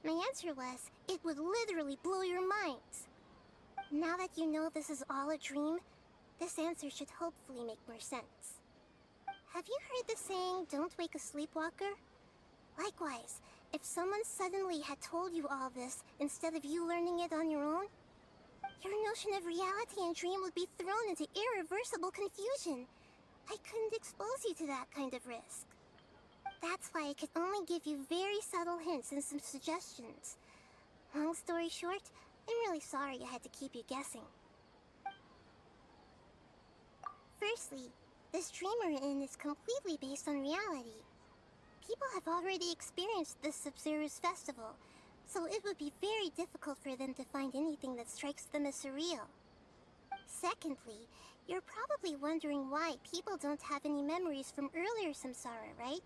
My answer was, it would literally blow your minds. Now that you know this is all a dream, this answer should hopefully make more sense. Have you heard the saying, don't wake a sleepwalker? Likewise, if someone suddenly had told you all this instead of you learning it on your own, your notion of reality and dream would be thrown into irreversible confusion. I couldn't expose you to that kind of risk. That's why I could only give you very subtle hints and some suggestions. Long story short, I'm really sorry I had to keep you guessing. Firstly, this dream we're in is completely based on reality. People have already experienced this Sub-Zero's festival, so it would be very difficult for them to find anything that strikes them as surreal. Secondly, you're probably wondering why people don't have any memories from earlier samsara, right?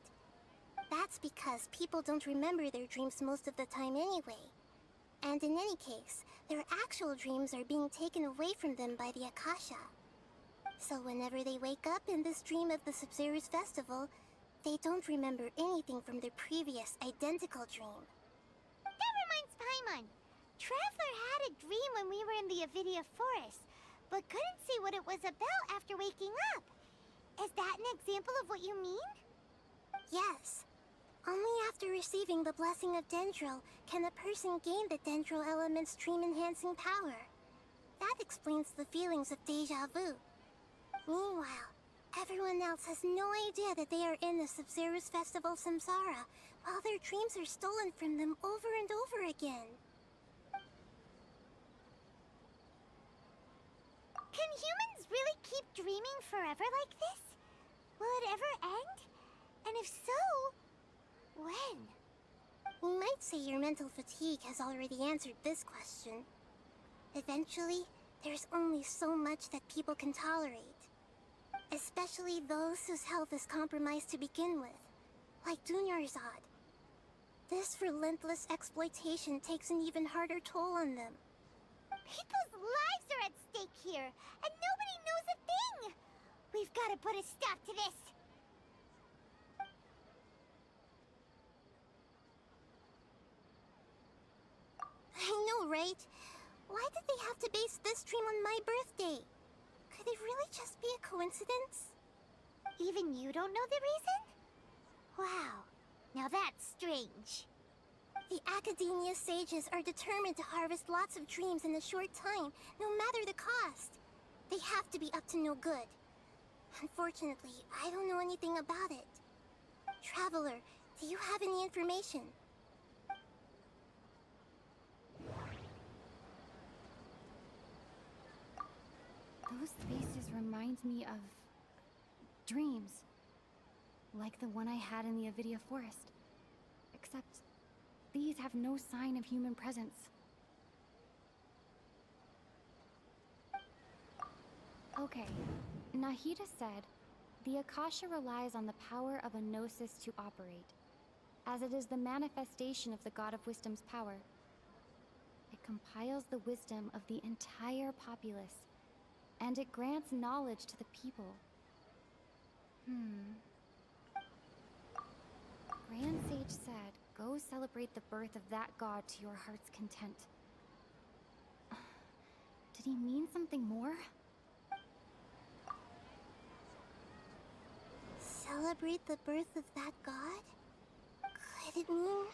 That's because people don't remember their dreams most of the time anyway. And in any case, their actual dreams are being taken away from them by the Akasha. So whenever they wake up in this dream of the Sub-Zero's festival, they don't remember anything from their previous identical dream. That reminds Paimon. Traveler had a dream when we were in the Avidia Forest, but couldn't see what it was about after waking up. Is that an example of what you mean? Yes. Only after receiving the blessing of Dendro can a person gain the Dendro element's dream-enhancing power. That explains the feelings of déjà vu. Meanwhile, everyone else has no idea that they are in the Sub-Zero's festival samsara, while their dreams are stolen from them over and over again. Can humans really keep dreaming forever like this? Will it ever end? And if so, when? We might say your mental fatigue has already answered this question. Eventually, there's only so much that people can tolerate. Especially those whose health is compromised to begin with, like Dunyarzad. This relentless exploitation takes an even harder toll on them. People's lives are at stake here, and nobody knows a thing! We've got to put a stop to this! I know, right? Why did they have to base this dream on my birthday? Could it really just be a coincidence? Even you don't know the reason? Wow, now that's strange. The Academia sages are determined to harvest lots of dreams in a short time, no matter the cost. They have to be up to no good. Unfortunately, I don't know anything about it. Traveler, do you have any information? Those faces remind me of dreams. Like the one I had in the Avidia Forest. Except these have no sign of human presence. Okay, Nahida said, the Akasha relies on the power of a gnosis to operate, as it is the manifestation of the God of Wisdom's power. It compiles the wisdom of the entire populace, and it grants knowledge to the people. Grand Sage said, go celebrate the birth of that god to your heart's content. Did he mean something more? Celebrate the birth of that god? Could it mean...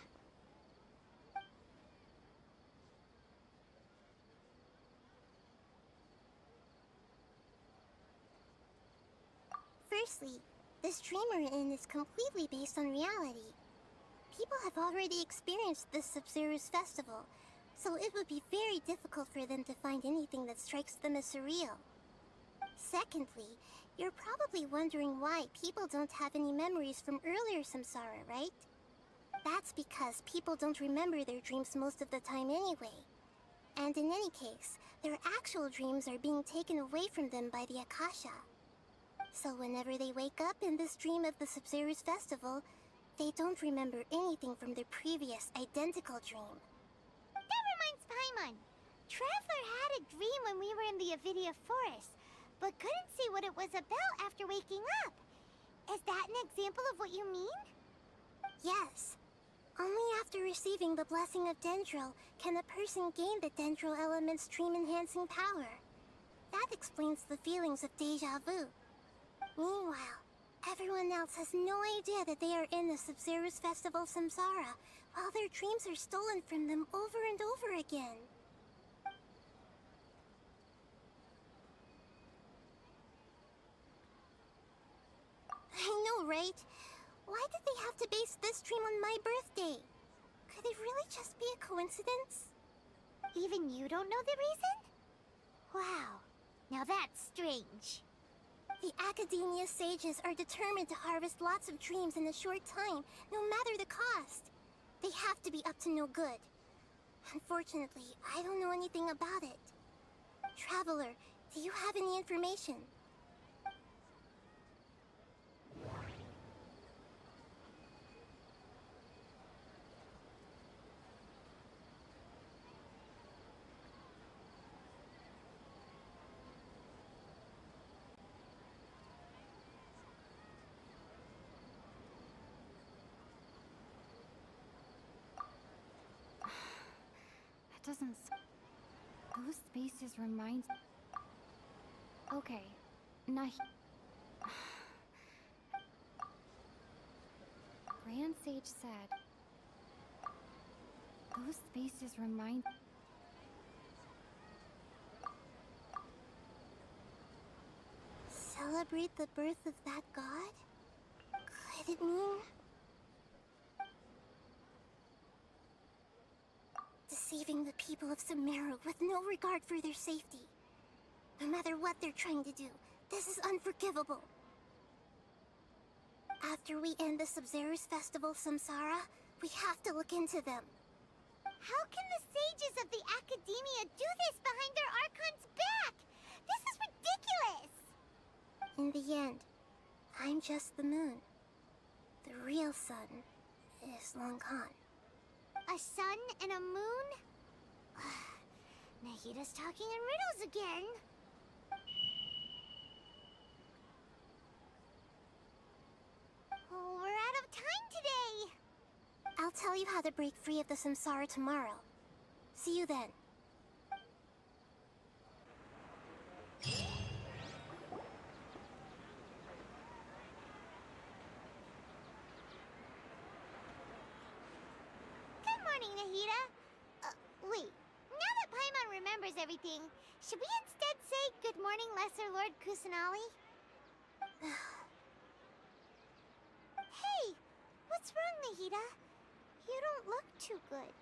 Firstly, this dream we're in is completely based on reality. People have already experienced this Sub-Zero's festival, so it would be very difficult for them to find anything that strikes them as surreal. Secondly, you're probably wondering why people don't have any memories from earlier samsara, right? That's because people don't remember their dreams most of the time anyway. And in any case, their actual dreams are being taken away from them by the Akasha. So whenever they wake up in this dream of the Sub-Zero's festival, they don't remember anything from their previous identical dream. That reminds Paimon. Traveler had a dream when we were in the Avidia Forest, but couldn't see what it was about after waking up. Is that an example of what you mean? Yes. Only after receiving the blessing of Dendro can a person gain the Dendro element's dream-enhancing power. That explains the feelings of deja vu. Meanwhile, everyone else has no idea that they are in the Sub-Zero's Festival Samsara, while their dreams are stolen from them over and over again. I know, right? Why did they have to base this dream on my birthday? Could it really just be a coincidence? Even you don't know the reason? Wow, now that's strange. The Academia sages are determined to harvest lots of dreams in a short time, no matter the cost. They have to be up to no good. Unfortunately, I don't know anything about it. Traveler, do you have any information? It doesn't. Those spaces remind. Okay, Grand Sage said. Those spaces remind. Celebrate the birth of that god? Could it mean... deceiving the people of Sumeru with no regard for their safety? No matter what they're trying to do, this is unforgivable. After we end the Sub-Zero's Festival Samsara, we have to look into them. How can the sages of the Academia do this behind their Archon's back? This is ridiculous! In the end, I'm just the moon. The real sun is long gone. A sun and a moon? Nahida's talking in riddles again. Oh, we're out of time today. I'll tell you how to break free of the Samsara tomorrow. See you then. Good morning, Nahida. Wait. Now that Paimon remembers everything, should we instead say good morning, Lesser Lord Kusanali? Hey! What's wrong, Nahida? You don't look too good.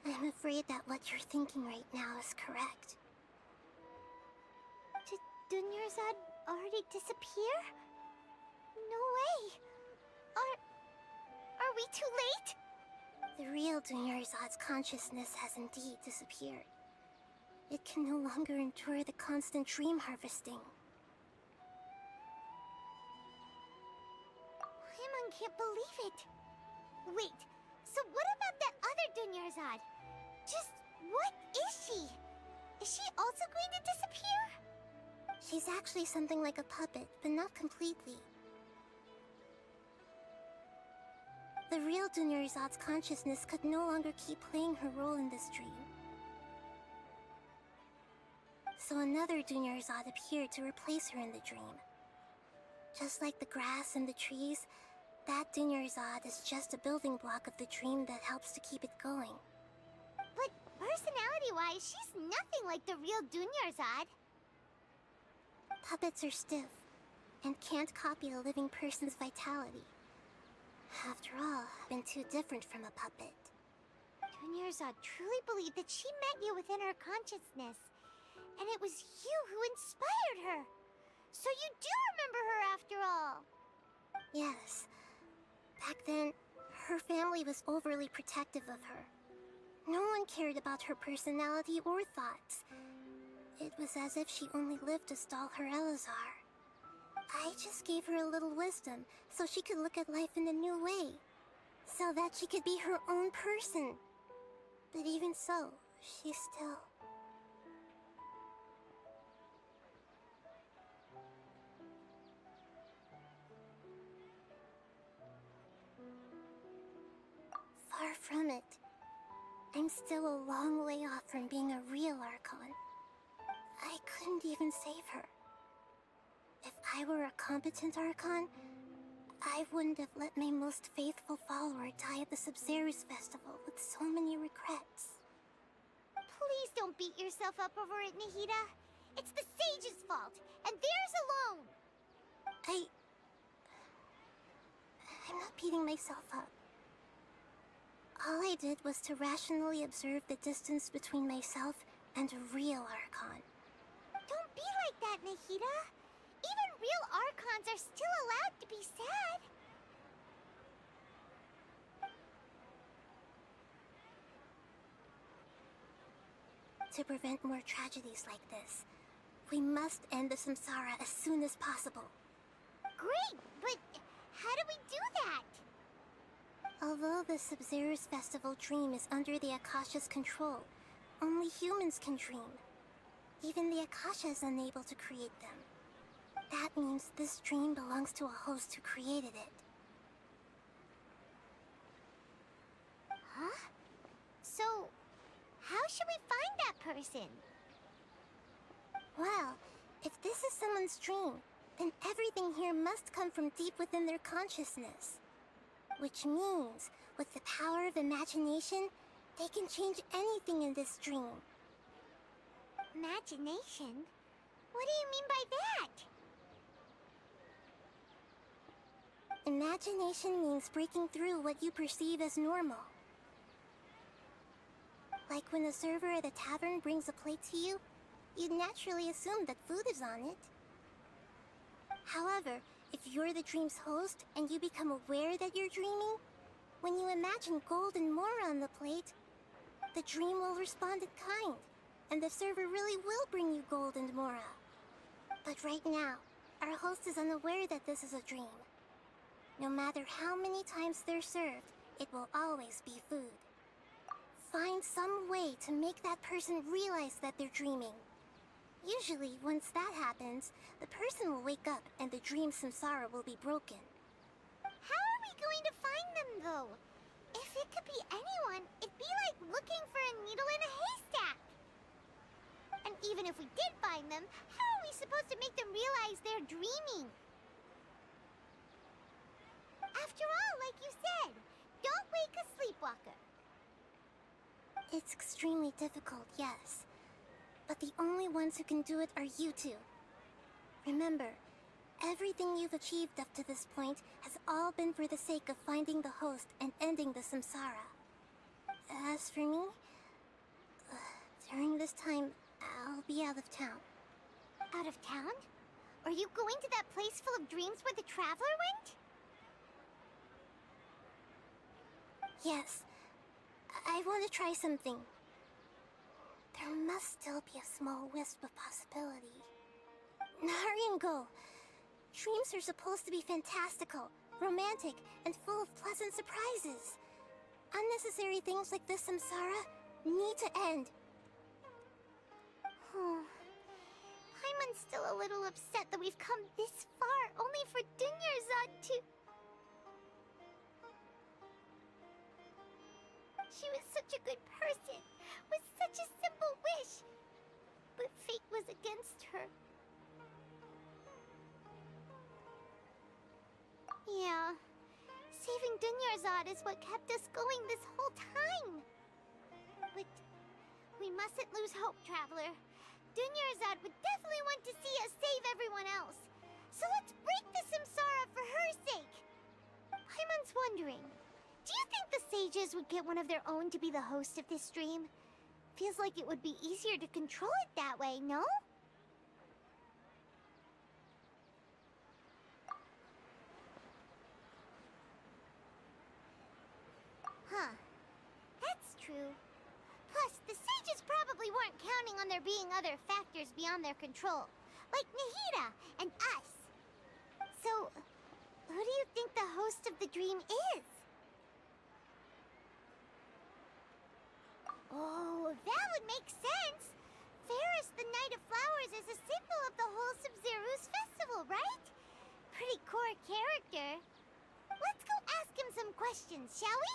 I'm afraid that what you're thinking right now is correct. Did Dunyarzad already disappear? No way! Are we too late? The real Dunyarzad's consciousness has indeed disappeared. It can no longer endure the constant dream harvesting. Paimon can't believe it. Wait, so what about that other Dunyarzad? Just what is she? Is she also going to disappear? She's actually something like a puppet, but not completely. The real Dunyarzad's consciousness could no longer keep playing her role in this dream. So another Dunyarzad appeared to replace her in the dream. Just like the grass and the trees, that Dunyarzad is just a building block of the dream that helps to keep it going. But personality-wise, she's nothing like the real Dunyarzad. Puppets are stiff, and can't copy a living person's vitality. After all, I've been too different from a puppet. Dunyarzad truly believed that she met you within her consciousness, and it was you who inspired her. So you do remember her after all. Yes. Back then, her family was overly protective of her. No one cared about her personality or thoughts. It was as if she only lived to stall her Elazar. I just gave her a little wisdom so she could look at life in a new way. So that she could be her own person. But even so, she still... Far from it. I'm still a long way off from being a real Archon. I couldn't even save her. If I were a competent Archon, I wouldn't have let my most faithful follower die at the Sabzeruz festival with so many regrets. Please don't beat yourself up over it, Nahida. It's the sage's fault, and theirs alone. I'm not beating myself up. All I did was to rationally observe the distance between myself and a real Archon. Don't be like that, Nahida. Even real Archons are still allowed to be sad. To prevent more tragedies like this, we must end the samsara as soon as possible. Great, but how do we do that? Although the Sabzeruz festival dream is under the Akasha's control, only humans can dream. Even the Akasha is unable to create them. That means this dream belongs to a host who created it. Huh? So, how should we find that person? Well, if this is someone's dream, then everything here must come from deep within their consciousness. Which means, with the power of imagination, they can change anything in this dream. Imagination? What do you mean by that? Imagination means breaking through what you perceive as normal. Like when a server at a tavern brings a plate to you, you'd naturally assume that food is on it. However, if you're the dream's host and you become aware that you're dreaming, when you imagine gold and more on the plate, the dream will respond in kind, and the server really will bring you gold and mora. But right now, our host is unaware that this is a dream. No matter how many times they're served, it will always be food. Find some way to make that person realize that they're dreaming. Usually, once that happens, the person will wake up and the dream samsara will be broken. How are we going to find them, though? If it could be anyone, it'd be like looking for a needle in a haystack. And even if we did find them, how are we supposed to make them realize they're dreaming? After all, like you said, don't wake a sleepwalker. It's extremely difficult, yes. But the only ones who can do it are you two. Remember, everything you've achieved up to this point has all been for the sake of finding the host and ending the samsara. As for me, during this time, I'll be out of town. Out of town? Are you going to that place full of dreams where the Traveler went? Yes. I want to try something. There must still be a small wisp of possibility. Hurry and go. Dreams are supposed to be fantastical, romantic, and full of pleasant surprises. Unnecessary things like this samsara need to end. Paimon's still a little upset that we've come this far only for Dunyarzad to... She was such a good person, with such a simple wish. But fate was against her. Yeah, saving Dunyarzad is what kept us going this whole time. But we mustn't lose hope, Traveler. Dunyarzad would definitely want to see us save everyone else. So let's break the samsara for her sake. Paimon's wondering, do you think the sages would get one of their own to be the host of this dream? Feels like it would be easier to control it that way, no? Huh. That's true. Plus, the sages probably weren't counting on there being other factors beyond their control, like Nahida and us. So, who do you think the host of the dream is? Oh, that would make sense. Fairest the Night of Flowers is a symbol of the whole Sabzeruz festival, right? Pretty core character. Let's go ask him some questions, shall we?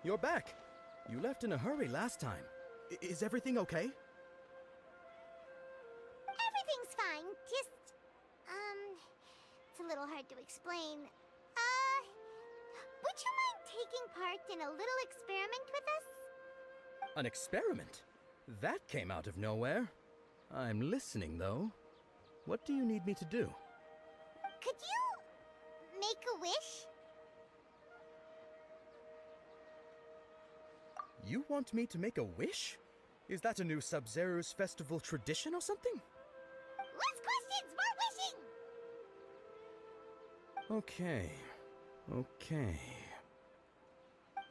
You're back. You left in a hurry last time. Is everything okay? Everything's fine. Just, it's a little hard to explain. Would you mind taking part in a little experiment with us? An experiment? That came out of nowhere. I'm listening, though. What do you need me to do? Could you make a wish? You want me to make a wish? Is that a new Sub-Zero's festival tradition or something? Less questions, more wishing! Okay.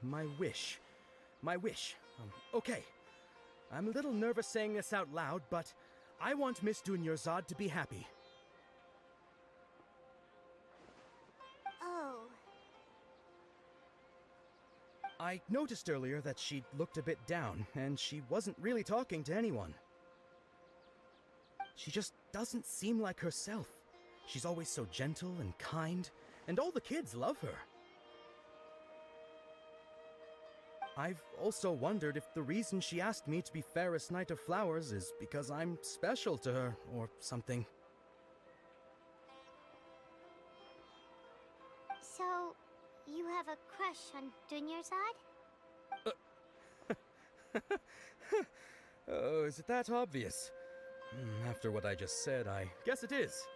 My wish. Okay. I'm a little nervous saying this out loud, but I want Miss Dunyarzad to be happy. Oh. I noticed earlier that she looked a bit down, and she wasn't really talking to anyone. She just doesn't seem like herself. She's always so gentle and kind, and all the kids love her. I've also wondered if the reason she asked me to be Fairest Knight of Flowers is because I'm special to her, or something. So, you have a crush on Dunyarzad? Oh, is it that obvious? After what I just said, I guess it is.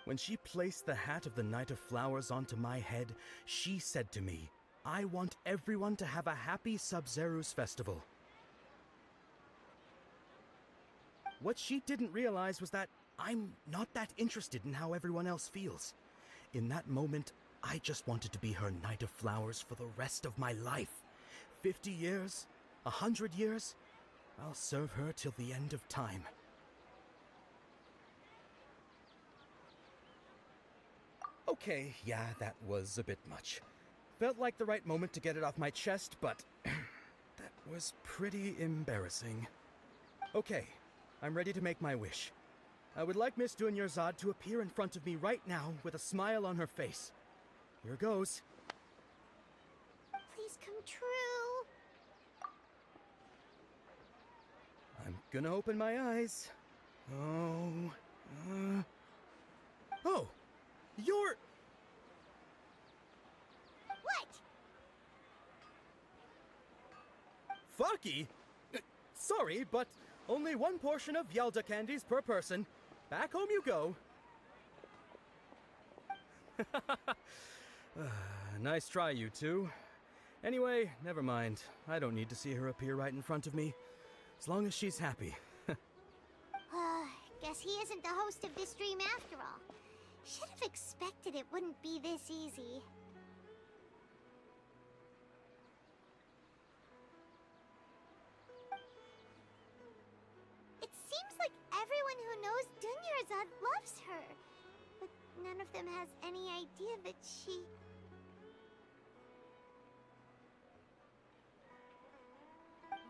When she placed the hat of the Knight of Flowers onto my head, she said to me, "I want everyone to have a happy Sub-Zero's festival." What she didn't realize was that I'm not that interested in how everyone else feels. In that moment, I just wanted to be her Knight of Flowers for the rest of my life. 50 years, 100 years, I'll serve her till the end of time. Okay, yeah, that was a bit much. Felt like the right moment to get it off my chest, but that was pretty embarrassing. Okay, I'm ready to make my wish. I would like Miss Dunyarzad to appear in front of me right now with a smile on her face. Here goes. Please come true. I'm gonna open my eyes. Oh, you're... What? Faki? Sorry, but only one portion of Yalda candies per person. Back home you go. Nice try, you two. Anyway, never mind. I don't need to see her appear right in front of me. As long as she's happy. Guess he isn't the host of this stream after all. Should have expected it wouldn't be this easy. It seems like everyone who knows Dunyarzad loves her. But none of them has any idea that she...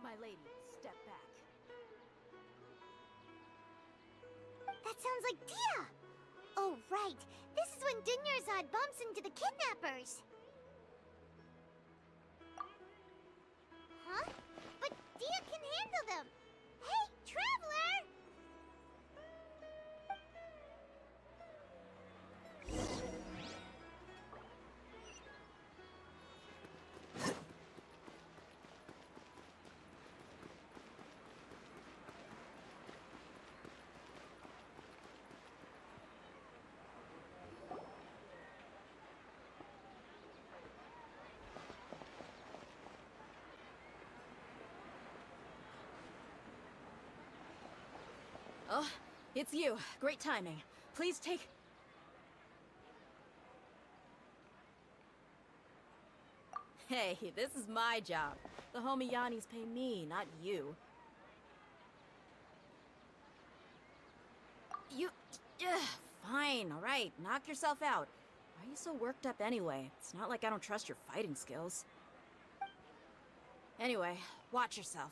My lady, step back. That sounds like Dia! Oh, right. This is when Dunyarzad bumps into the kidnappers. Huh? But Dia can handle them. Hey, Traveler! Oh, it's you. Great timing. Please take... Hey, this is my job. The homie Yanni's pay me, not you. You... fine, alright. Knock yourself out. Why are you so worked up anyway? It's not like I don't trust your fighting skills. Anyway, watch yourself.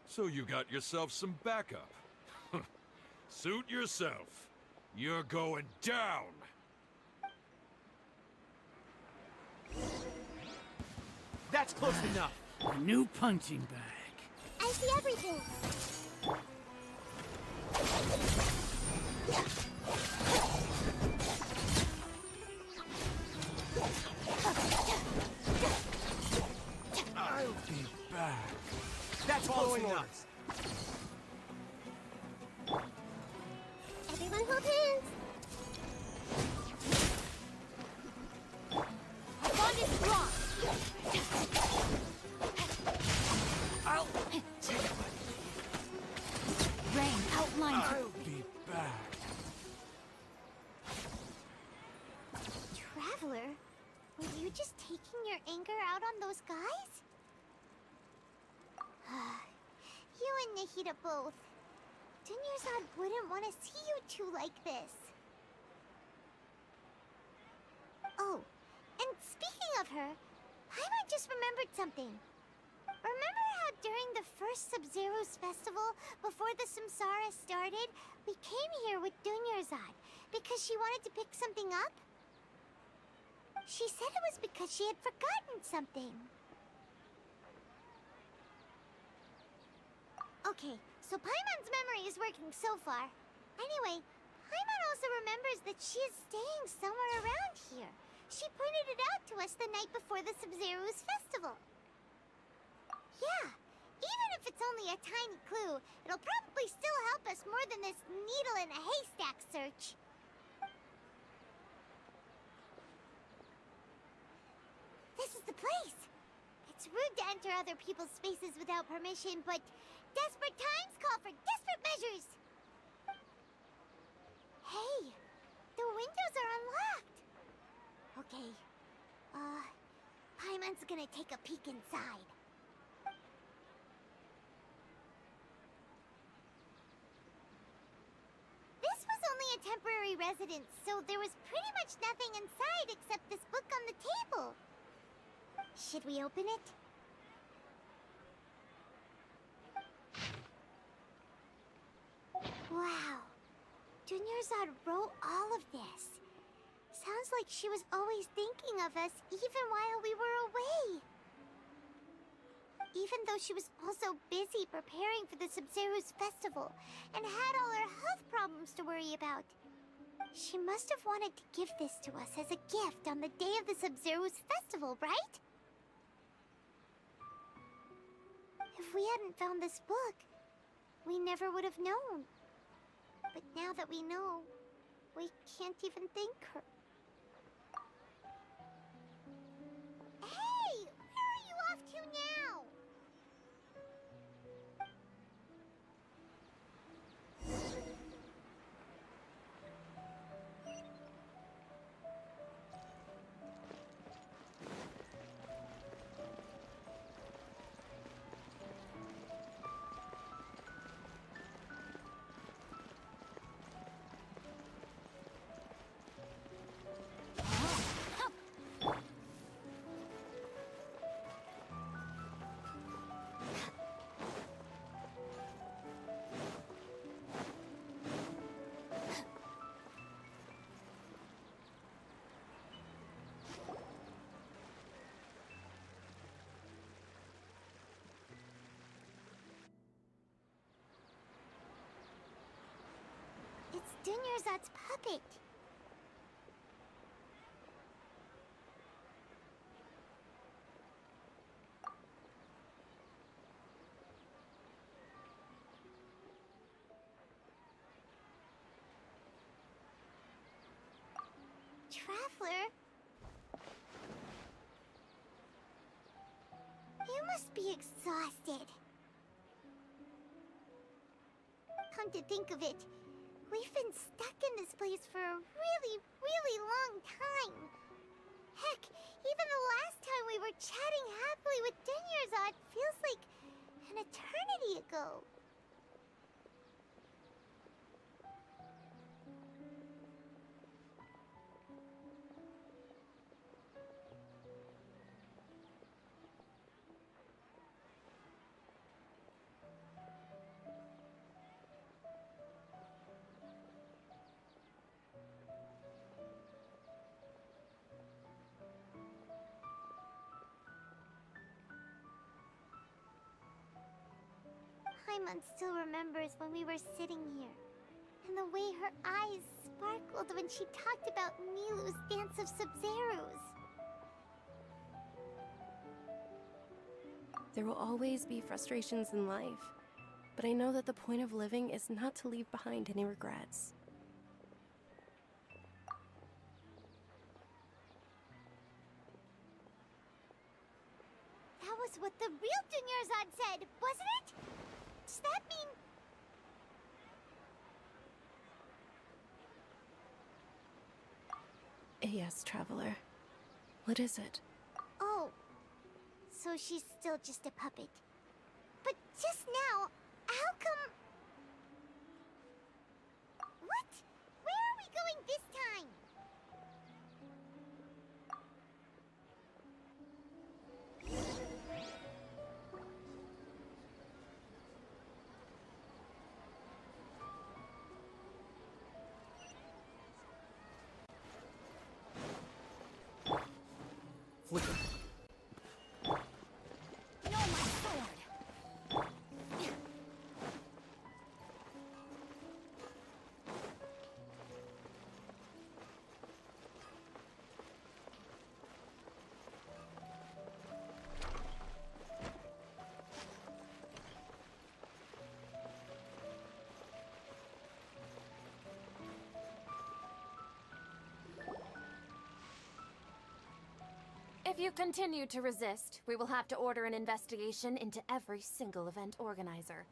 So you got yourself some backup. Suit yourself. You're going down! That's close enough. A new punching bag. I see everything. I'll be back. That's close enough. Everyone hold hands. Our bond is strong. I'll Rain outlined. I'll be back. Traveler, were you just taking your anger out on those guys? You and Nahida both. Dunyarzad wouldn't want to see you two like this. Oh, and speaking of her, Paimon just remembered something. Remember how during the first Sub-Zero's festival, before the Samsara started, we came here with Dunyarzad because she wanted to pick something up? She said it was because she had forgotten something. Okay, so Paimon's memory is working so far. Anyway, Paimon also remembers that she is staying somewhere around here. She pointed it out to us the night before the Sub-Zero's festival. Yeah, even if it's only a tiny clue, it'll probably still help us more than this needle in a haystack search. This is the place. It's rude to enter other people's spaces without permission, but desperate times call for desperate measures. Hey, the windows are unlocked. Okay, Paimon's gonna take a peek inside. This was only a temporary residence, so there was pretty much nothing inside except this book on the table. Should we open it? Wow. Dunyarzad wrote all of this. Sounds like she was always thinking of us even while we were away. Even though she was also busy preparing for the Sub-Zero's festival and had all her health problems to worry about. She must have wanted to give this to us as a gift on the day of the Sub-Zero's festival, right? If we hadn't found this book, we never would have known. But now that we know, we can't even thank her. Hey! Where are you off to now? It's Dunyarzad's puppet. Traveler? You must be exhausted. Come to think of it, we've been stuck in this place for a really, really long time. Heck, even the last time we were chatting happily with Dunyarzad feels like an eternity ago. Paimon still remembers when we were sitting here. And the way her eyes sparkled when she talked about Nilu's Dance of Sub-Zerus. There will always be frustrations in life, but I know that the point of living is not to leave behind any regrets. That was what the real Dunyarzad said, wasn't it? Does that mean... Yes, Traveler. What is it? Oh, so she's still just a puppet. But just now, how come... What? Where are we going this time? Flicker. No, my sword! If you continue to resist, we will have to order an investigation into every single event organizer.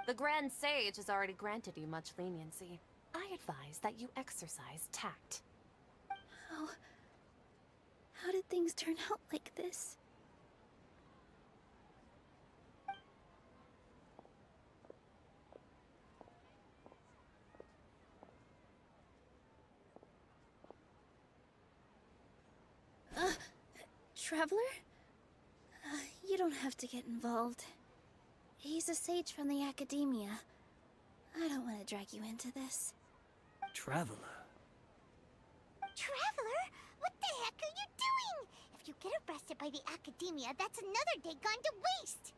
The Grand Sage has already granted you much leniency. I advise that you exercise tact. How did things turn out like this? Traveler? You don't have to get involved. He's a sage from the Academia. I don't want to drag you into this. Traveler. Traveler? What the heck are you doing? If you get arrested by the Academia, that's another day gone to waste!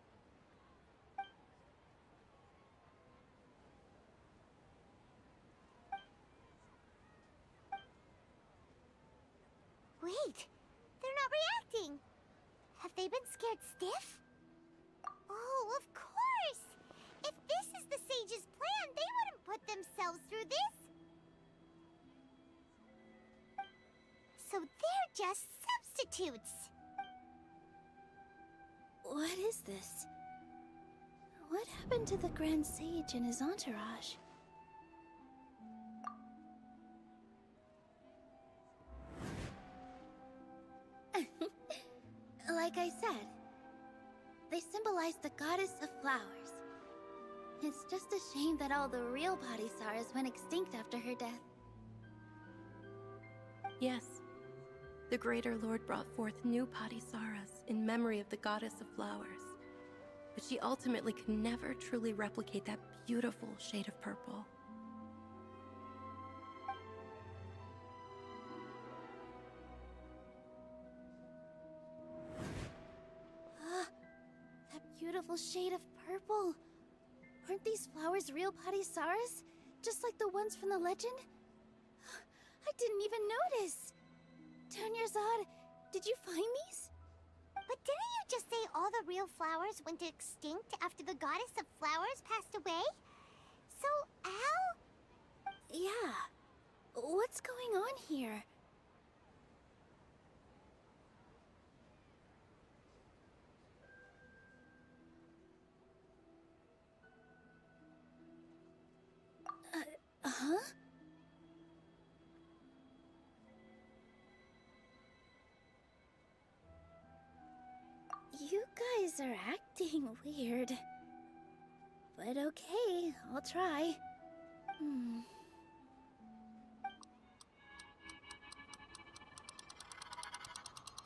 Wait, they're not reacting. Have they been scared stiff? Oh, of course! If this is the Sage's plan, they wouldn't put themselves through this. So they're just substitutes. What is this? What happened to the Grand Sage and his entourage? Like I said, they symbolize the goddess of flowers. It's just a shame that all the real Padisaras went extinct after her death. Yes. The Greater Lord brought forth new Padisaras in memory of the goddess of flowers. But she ultimately could never truly replicate that beautiful shade of purple. That beautiful shade of purple. Aren't these flowers real Padisaras? Just like the ones from the legend? I didn't even notice. Dunyarzad, did you find these? But didn't you just say all the real flowers went extinct after the goddess of flowers passed away? So, how? Yeah. What's going on here? Huh? You guys are acting weird. But okay, I'll try.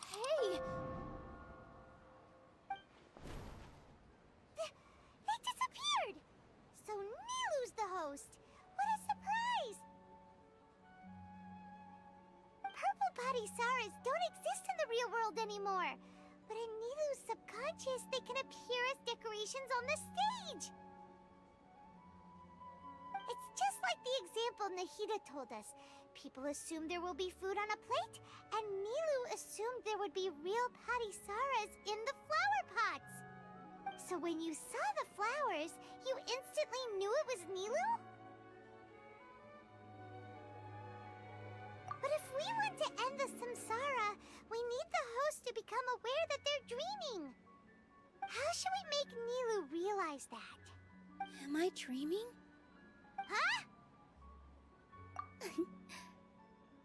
Hey! They disappeared! So Nilu's the host! What a surprise! Purple Padisaras don't exist in the real world anymore. But in Nilu's subconscious, unconscious, they can appear as decorations on the stage. It's just like the example Nahida told us. People assume there will be food on a plate, and Nilu assumed there would be real patisaras in the flower pots. So when you saw the flowers, you instantly knew it was Nilu? But if we want to end the samsara, we need the host to become aware that they're dreaming. How should we make Nilu realize that? Am I dreaming? Huh?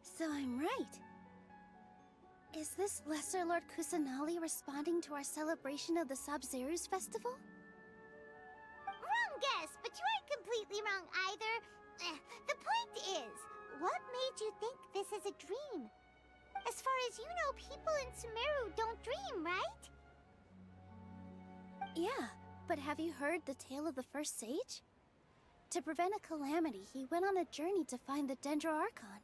So I'm right. Is this Lesser Lord Kusanali responding to our celebration of the Sub-Zeru's festival? Wrong guess, but you aren't completely wrong either. The point is, what made you think this is a dream? As far as you know, people in Sumeru don't dream, right? Yeah, but have you heard the tale of the first sage? To prevent a calamity, he went on a journey to find the Dendro Archon.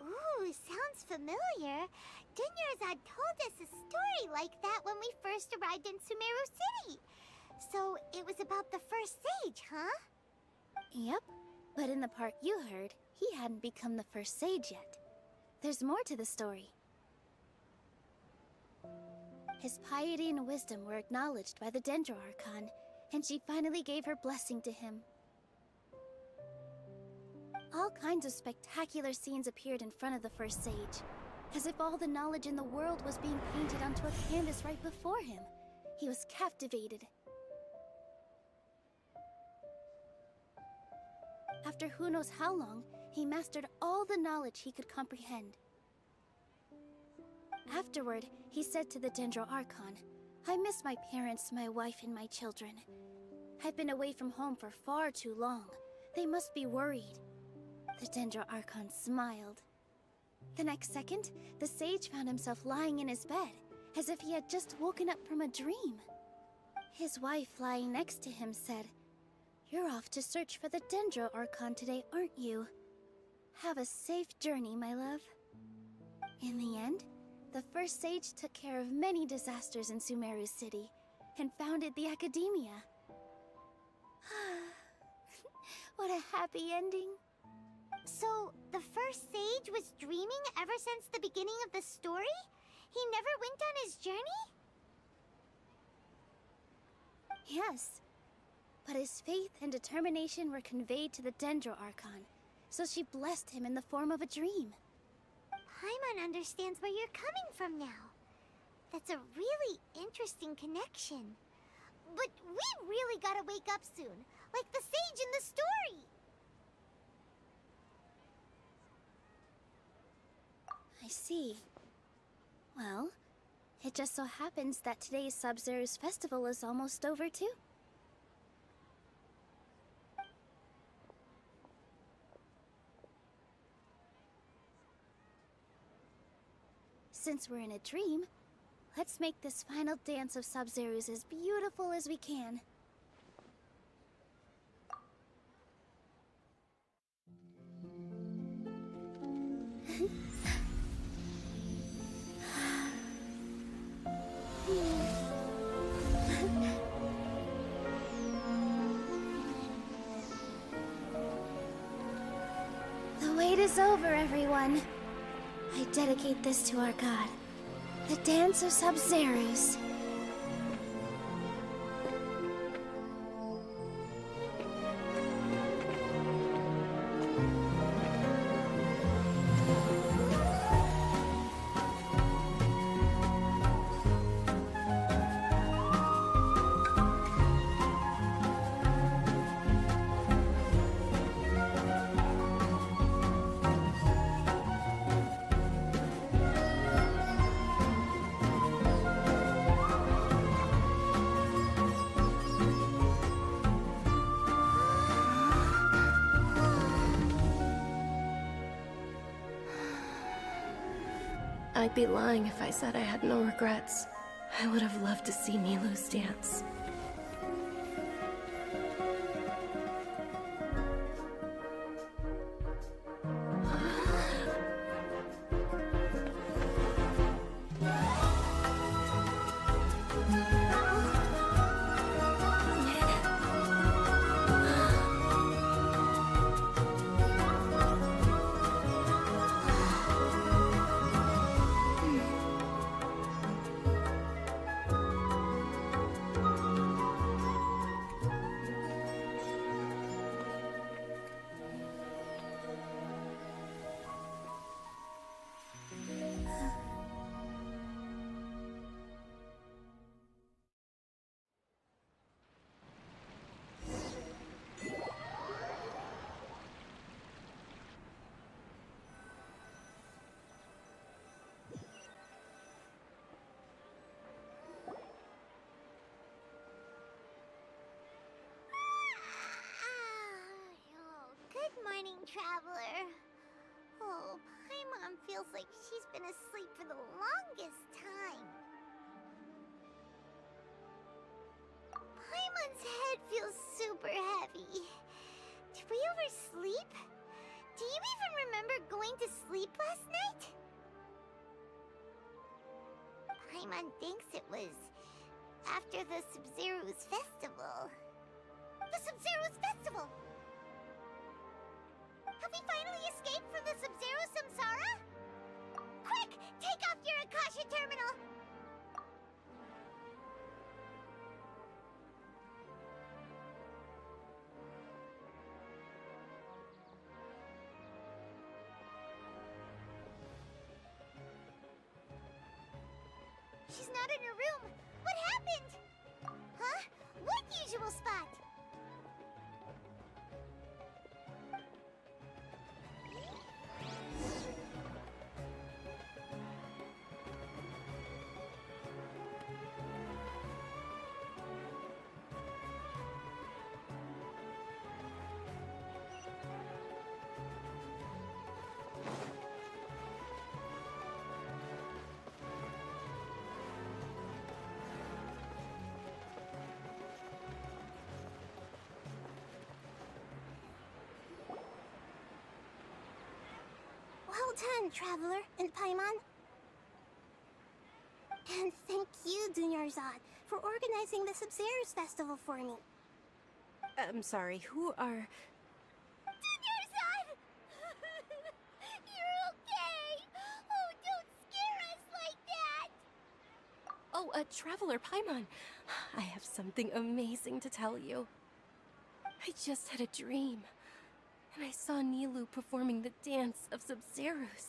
Ooh, sounds familiar. Dunyarzad told us a story like that when we first arrived in Sumeru City. So, it was about the first sage, huh? Yep, but in the part you heard, he hadn't become the first sage yet. There's more to the story. His piety and wisdom were acknowledged by the Dendro Archon, and she finally gave her blessing to him. All kinds of spectacular scenes appeared in front of the first sage, as if all the knowledge in the world was being painted onto a canvas right before him. He was captivated. After who knows how long, he mastered all the knowledge he could comprehend. Afterward, he said to the Dendro Archon, "I miss my parents, my wife, and my children. I've been away from home for far too long. They must be worried." The Dendro Archon smiled. The next second, the sage found himself lying in his bed, as if he had just woken up from a dream. His wife, lying next to him, said, "You're off to search for the Dendro Archon today, aren't you? Have a safe journey, my love." In the end, the first sage took care of many disasters in Sumeru City, and founded the Academia. What a happy ending. So, the first sage was dreaming ever since the beginning of the story? He never went on his journey? Yes, but his faith and determination were conveyed to the Dendro Archon, so she blessed him in the form of a dream. Paimon understands where you're coming from now. That's a really interesting connection. But we really gotta wake up soon, like the sage in the story! I see. Well, it just so happens that today's Sub-Zeru's festival is almost over too. Since we're in a dream, let's make this final dance of Sub-Zeru's as beautiful as we can. The wait is over, everyone. I dedicate this to our god, the Dance of Sub-Zeru's. I'd be lying if I said I had no regrets. I would have loved to see Nilu's dance. Traveler. Oh, Paimon feels like she's been asleep for the longest time. Paimon's head feels super heavy. Did we oversleep? Do you even remember going to sleep last night? Paimon thinks it was after the Sub-Zero's festival. The Sub-Zero's festival! Have we finally escaped from the Sub-Zero Samsara? Quick! Take off your Akasha terminal! She's not in her room. What happened? Huh? What usual spot? Well done, Traveler and Paimon. And thank you, Dunyarzad, for organizing the Sub-Zero's festival for me. I'm sorry, who are... Dunyarzad! You're okay! Oh, don't scare us like that! Oh, Traveler Paimon. I have something amazing to tell you. I just had a dream, and I saw Nilou performing the dance of Sub-Zeros.